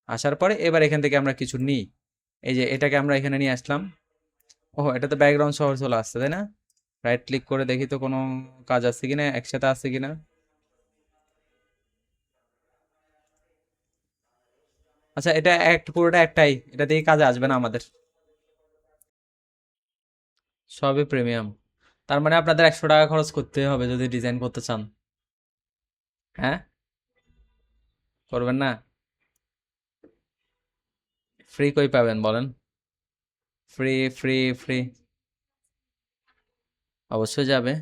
[SPEAKER 1] আসার পরে এবার এখান থেকে আমরা কিছু নিই। এই যে এটাকে আমরা এখানে নিয়ে আসলাম। ওহো, এটা তো ব্যাকগ্রাউন্ড সহ চলে আসছে, তাই না? রাইট ক্লিক করে দেখি তো কোনো কাজ আছে কিনা, একসাথে আছে কিনা। আচ্ছা, এটা পুরোটা একটাই, এটা দিয়ে কাজে আসবে না আমাদের। সবই প্রিমিয়াম। তার মানে আপনাদের 100 টাকা খরচ করতে হবে যদি ডিজাইন করতে চান। হ্যাঁ, করবেন না? ফ্রি কই পাবেন বলেন? ফ্রি ফ্রি ফ্রি অবশ্যই যাবে।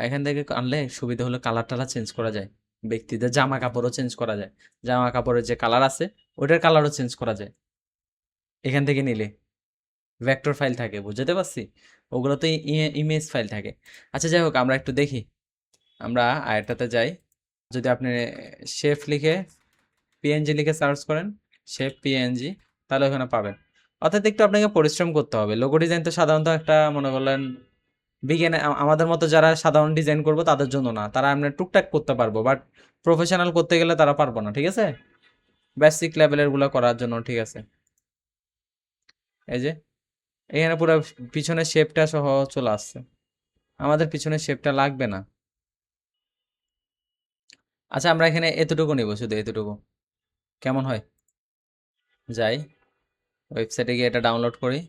[SPEAKER 1] এখান থেকে আনলে সুবিধা হলো কালার টালার চেঞ্জ করা যায়। ব্যক্তিদের জামা কাপড়ও চেঞ্জ করা যায়। জামা কাপড়ের যে কালার আছে ওইটার কালারও চেঞ্জ করা যায় এখান থেকে নিলে। ভেক্টর ফাইল থাকে, বুঝতে পারছি। ওগুলোতে ইমেজ ফাইল থাকে। আচ্ছা যাই হোক, আমরা একটু দেখি। আমরা আরেকটাতে যাই। যদি আপনি শেফ লিখে পিএনজি লিখে সার্চ করেন, শেপ পিএনজি, তাহলে ওখানে পাবেন। অর্থাৎ একটু আপনাকে পরিশ্রম করতে হবে। লোগো ডিজাইন তো সাধারণত একটা মনে করলেন আমাদের মতো যারা সাধারণ ডিজাইন করবো তাদের জন্য না, তারা আমরা টুকটাক করতে পারবো, বাট প্রফেশনাল করতে গেলে তারা পারবো না, ঠিক আছে? বেসিক লেভেলের গুলো করার জন্য ঠিক আছে। এই যে এখানে পুরো পিছনের শেপটা সহ চলে আসছে। আমাদের পিছনের শেপটা লাগবে না। আচ্ছা, আমরা এখানে এতটুকু নিব, শুধু এতটুকু। কেমন হয়? যাই ওয়েবসাইটে গিয়ে এটা ডাউনলোড করি,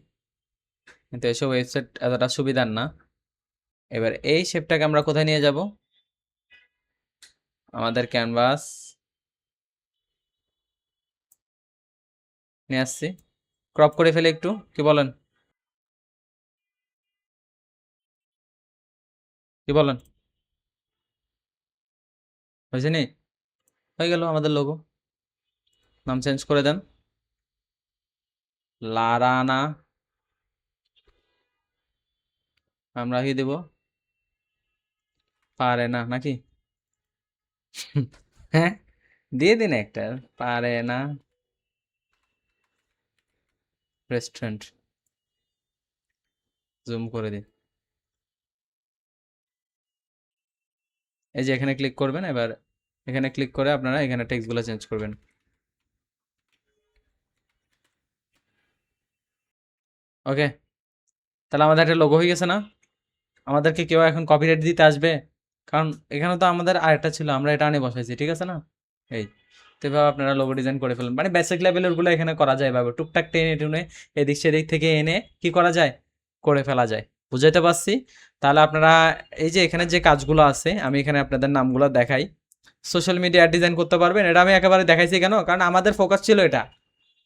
[SPEAKER 1] কিন্তু এসব ওয়েবসাইট এতটা সুবিধার না। এবার এই শেপটাকে আমরা কোথায় নিয়ে যাব? আমাদের ক্যানভাস নিয়ে আসছি। ক্রপ করে ফেলে একটু, কি বলেন? কি বলেন? হয়েছে নি? হয়ে গেল আমাদের লোগো। নাম চেঞ্জ করে দেন, লারানা। আমরা কি দেব? পারে না নাকি? হ্যাঁ, দিয়ে দিন একটা। পারে না রেস্টুরেন্ট, জুম করে দিন। এই যে এখানে ক্লিক করবেন, এবার এখানে ক্লিক করে আপনারা এখানে টেক্সটগুলো চেঞ্জ করবেন। ওকে, তাহলে আমাদের একটা লোগো হয়ে গেছে না? আমাদেরকে কেউ এখন কপিরাইট দিতে আসবে? কারণ এখানে তো আমাদের আরেকটা ছিল, আমরা এটা আনে বসাইছি, ঠিক আছে না? এই তো এভাবে আপনারা লোগো ডিজাইন করে ফেলুন। মানে বেসিক লেভেলের গুলো এখানে করা যায়, এভাবে টুকটাক টেনে টুনে এদিক সেদিক থেকে এনে কি করা যায়, করে ফেলা যায়। বুঝাইতে পারছি? তাহলে আপনারা এই যে এখানে যে কাজগুলো আছে, আমি এখানে আপনাদের নামগুলো দেখাই। সোশ্যাল মিডিয়া ডিজাইন করতে পারবেন, এটা আমি একেবারে দেখাইছি কেন, কারণ আমাদের ফোকাস ছিল এটা।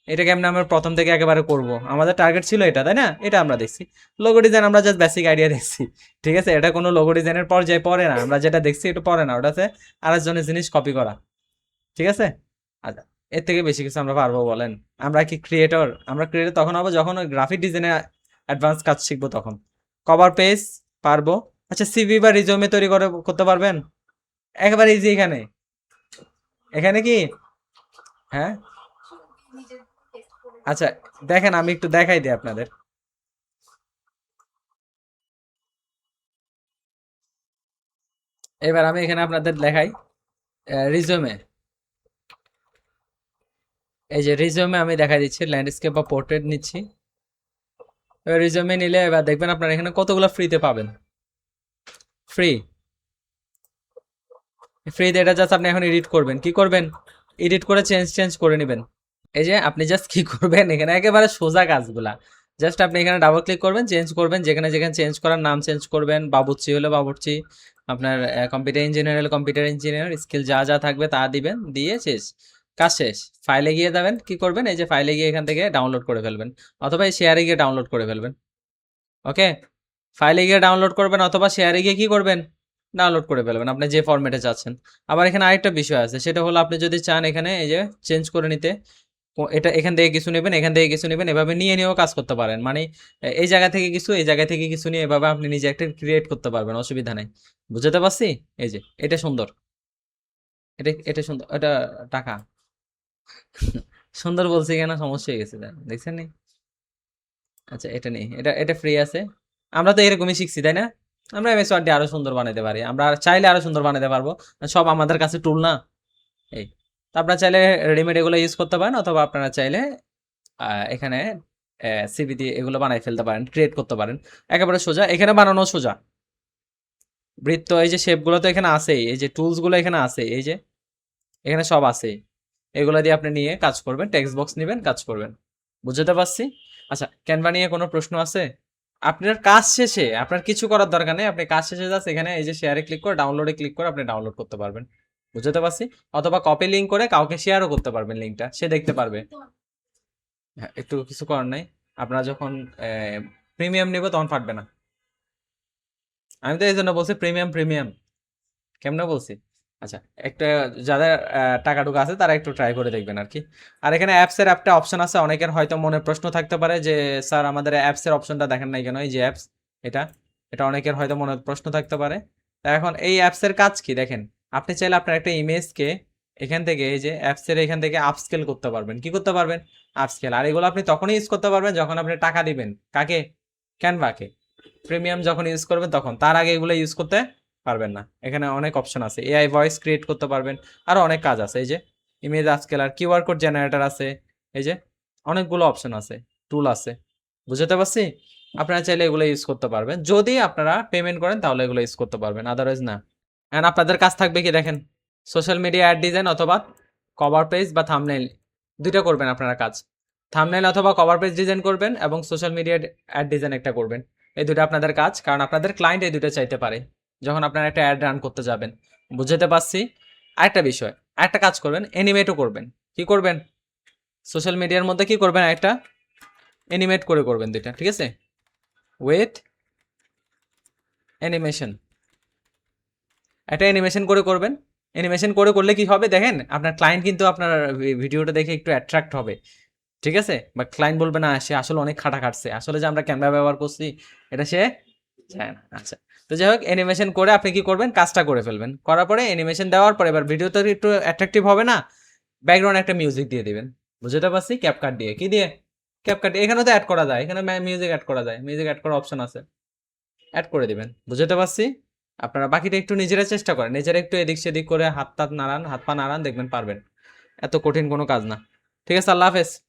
[SPEAKER 1] এটা কেমন আমরা প্রথম থেকে একেবারে করব, আমাদের টার্গেট ছিল এটা, তাই না? এটা আমরা দেখছি। লোগো ডিজাইন আমরা জাস্ট বেসিক আইডিয়া দেখছি, ঠিক আছে? এটা কোনো লোগো ডিজাইনের পর্যায়ে পড়ে না, আমরা যেটা দেখছি এটা পড়ে না, ওটা হচ্ছে আরেকজনের জিনিস কপি করা, ঠিক আছে? আচ্ছা, এর থেকে বেশি কিছু আমরা পারবো বলেন? আমরা কি ক্রিয়েটর? আমরা ক্রিয়েটর তখন হবো যখন ওই গ্রাফিক ডিজাইনের অ্যাডভান্স কাজ শিখবো তখন। কভার পেজ পারবো। আচ্ছা, সিভি বা রিজুমে তৈরি করে করতে পারবেন? একেবারে ইজি এখানে। এখানে কি? হ্যাঁ, আচ্ছা, দেখেন আমি একটু দেখাই দিই আপনাদের। এবার আমি এখানে আপনাদের দেখাই রিজুমে। এই যে রিজুমে আমি দেখাই দিচ্ছি, ল্যান্ডস্কেপ বা পোর্ট্রেট নিচ্ছি। এবার রিজুমে নিলে এবার দেখবেন আপনারা এখানে কতগুলো ফ্রিতে পাবেন। ফ্রি, ফ্রিতে এটা জাস্ট আপনি এখন এডিট করবেন। কি করবেন? এডিট করে চেঞ্জ চেঞ্জ করে নেবেন। এই যে আপনি জাস্ট কি করবেন, এখানে একেবারে সোজা কাজগুলা। জাস্ট আপনি এখানে ডাবল ক্লিক করবেন, চেঞ্জ করবেন, যেখানে যেখানে চেঞ্জ করার নাম চেঞ্জ করবেন। বাবুর্চি হলে বাবুর্চি, আপনার কম্পিউটার ইঞ্জিনিয়ার হলে কম্পিউটার ইঞ্জিনিয়ার, স্কিল যা যা থাকবে তা দিবেন, দিয়ে শেষ, কাজ শেষ। ফাইলে গিয়ে যাবেন, কি করবেন, এই যে ফাইলে গিয়ে এখান থেকে ডাউনলোড করে ফেলবেন, অথবা এই শেয়ারে গিয়ে ডাউনলোড করে ফেলবেন। ওকে, ফাইলে গিয়ে ডাউনলোড করবেন অথবা শেয়ারে গিয়ে কি করবেন, ডাউনলোড করে ফেলবেন আপনি যে ফরম্যাটে চাচ্ছেন। আবার এখানে আরেকটা বিষয় আছে, সেটা হলো আপনি যদি চান এখানে এই যে চেঞ্জ করে নিতে, এটা এখান থেকে কিছু নেবেন, এখান থেকে কিছু নেবেন, এভাবে নিয়ে নিয়েও কাজ করতে পারেন। মানে এই জায়গা থেকে কিছু, এই জায়গা থেকে কিছু নিয়ে এভাবে আপনি নিজে একটা ক্রিয়েট করতে পারবেন, অসুবিধা নাই। বুঝতে পারছি? এই যে এটা সুন্দর, এটা এটা সুন্দর, এটা টাকা। সুন্দর বলছি কেন, সমস্যা হয়ে গেছে, দেখছেন নি? আচ্ছা, এটা নেই, এটা এটা ফ্রি আছে। আমরা তো এরকমই শিখছি, তাই না? আমরা এমএস ওয়ার্ড দিয়ে আরো সুন্দর বানাতে পারি, আমরা চাইলে আরো সুন্দর বানাতে পারবো। সব আমাদের কাছে টুল না। এই তো আপনারা চাইলে রেডিমেড এগুলো ইউজ করতে পারেন, অথবা আপনারা চাইলে এখানে সিভি দিয়ে এগুলো বানাই ফেলতে পারেন, ক্রিয়েট করতে পারেন। একেবারে সোজা, এখানে বানানো সোজা। বৃত্ত এই যে শেপগুলো তো এখানে আছেই, এই যে টুলসগুলো এখানে আছে, এই যে এখানে সব আছেই। এগুলো দিয়ে আপনি নিয়ে কাজ করবেন, টেক্সট বক্স নিবেন, কাজ করবেন। বুঝতে পারছি? আচ্ছা, ক্যানভা নিয়ে কোনো প্রশ্ন আছে? আপনার কাজ শেষে আপনার কিছু করার দরকার নেই, আপনি কাজ শেষে জাস্ট এখানে এই যে শেয়ারে ক্লিক করে ডাউনলোডে ক্লিক করে আপনি ডাউনলোড করতে পারবেন। বুঝতে পারছি? অথবা কপি লিঙ্ক করে কাউকে শেয়ারও করতে পারবেন, লিঙ্কটা সে দেখতে পারবে। হ্যাঁ, একটু কিছু করার নাই। আপনারা যখন প্রিমিয়াম নেব তখন ফাটবে না। আমি তো এই জন্য বলছি প্রিমিয়াম প্রিমিয়াম। কেমনে বলছি? আচ্ছা, একটা যাদের টাকা টুকা আছে তারা একটু ট্রাই করে দেখবেন আর কি। আর এখানে অ্যাপসের একটা অপশন আছে, অনেকের হয়তো মনে প্রশ্ন থাকতে পারে যে স্যার আমাদের অ্যাপসের অপশনটা দেখেন নাই কেন, এই যে অ্যাপস, এটা এটা অনেকের হয়তো মনে প্রশ্ন থাকতে পারে। তা এখন এই অ্যাপসের কাজ কি দেখেন, আপনি চাইলে আপনার একটা ইমেজকে এখান থেকে এই যে অ্যাপসের এখান থেকে আপস্কেল করতে পারবেন। কি করতে পারবেন? আপস্কেল। আর এগুলো আপনি তখনই ইউজ করতে পারবেন যখন আপনি টাকা দিবেন কাকে? ক্যানভাকে। প্রিমিয়াম যখন ইউজ করবেন তখন, তার আগে এগুলো ইউজ করতে পারবেন না। এখানে অনেক অপশন আছে, এআই ভয়েস ক্রিয়েট করতে পারবেন, আরো অনেক কাজ আছে। এই যে ইমেজ আপস্কেলার, কিউআর কোড জেনারেটর আছে, এই যে অনেকগুলো অপশন আছে, টুল আছে। বুঝতে পারছি? আপনারা চাইলে এগুলো ইউজ করতে পারবেন, যদি আপনারা পেমেন্ট করেন তাহলে এগুলো ইউজ করতে পারবেন, আদারওয়াইজ না। এন্ড আপনাদের কাজ থাকবে কি দেখেন, সোশ্যাল মিডিয়া অ্যাড ডিজাইন অথবা কভার পেজ বা থাম্বনেইল, দুইটা করবেন আপনারা কাজ। থাম্বনেইল অথবা কভার পেজ ডিজাইন করবেন এবং সোশ্যাল মিডিয়া অ্যাড ডিজাইন একটা করবেন। এই দুটো আপনাদের কাজ, কারণ আপনাদের ক্লায়েন্ট এই দুটো চাইতে পারে যখন আপনারা একটা অ্যাড রান করতে যাবেন। বুঝতে পারছি? আরেকটা বিষয়, আরেকটা কাজ করবেন, অ্যানিমেটও করবেন। কি করবেন? সোশ্যাল মিডিয়ার মধ্যে কি করবেন, একটা অ্যানিমেট করে করবেন দুইটা, ঠিক আছে? উইথ অ্যানিমেশন, একটা অ্যানিমেশন করে করবেন। অ্যানিমেশন করে করলে কি হবে দেখেন, আপনার ক্লায়েন্ট কিন্তু আপনার ভিডিওটা দেখে একটু অ্যাট্রাক্ট হবে, ঠিক আছে? বা ক্লায়েন্ট বলবে না সে আসলে অনেক খাটা খাটছে, আসলে যে আমরা ক্যামেরা ব্যবহার করছি এটা সে চায় না। আচ্ছা, তো যাই হোক, অ্যানিমেশন করে আপনি কি করবেন, কাজটা করে ফেলবেন। করার পরে অ্যানিমেশন দেওয়ার পরে এবার ভিডিওতে একটু অ্যাট্রাকটিভ হবে না, ব্যাকগ্রাউন্ড একটা মিউজিক দিয়ে দিবেন। বুঝতে পারছি? ক্যাপকাট দিয়ে, কি দিয়ে? ক্যাপকাট। এখানেও তো অ্যাড করা যায়, এখানে মিউজিক অ্যাড করা যায়, মিউজিক অ্যাড করার অপশন আছে, অ্যাড করে দিবেন। বুঝতে পারছি? আপনারা বাকিটা একটু নিজেরা চেষ্টা করেন, নিজেরা একটু এদিক সেদিক করে হাত পা নাড়ান, দেখবেন পারবেন। এত কঠিন কোনো কাজ না। ঠিক আছে, আল্লাহ হাফেজ।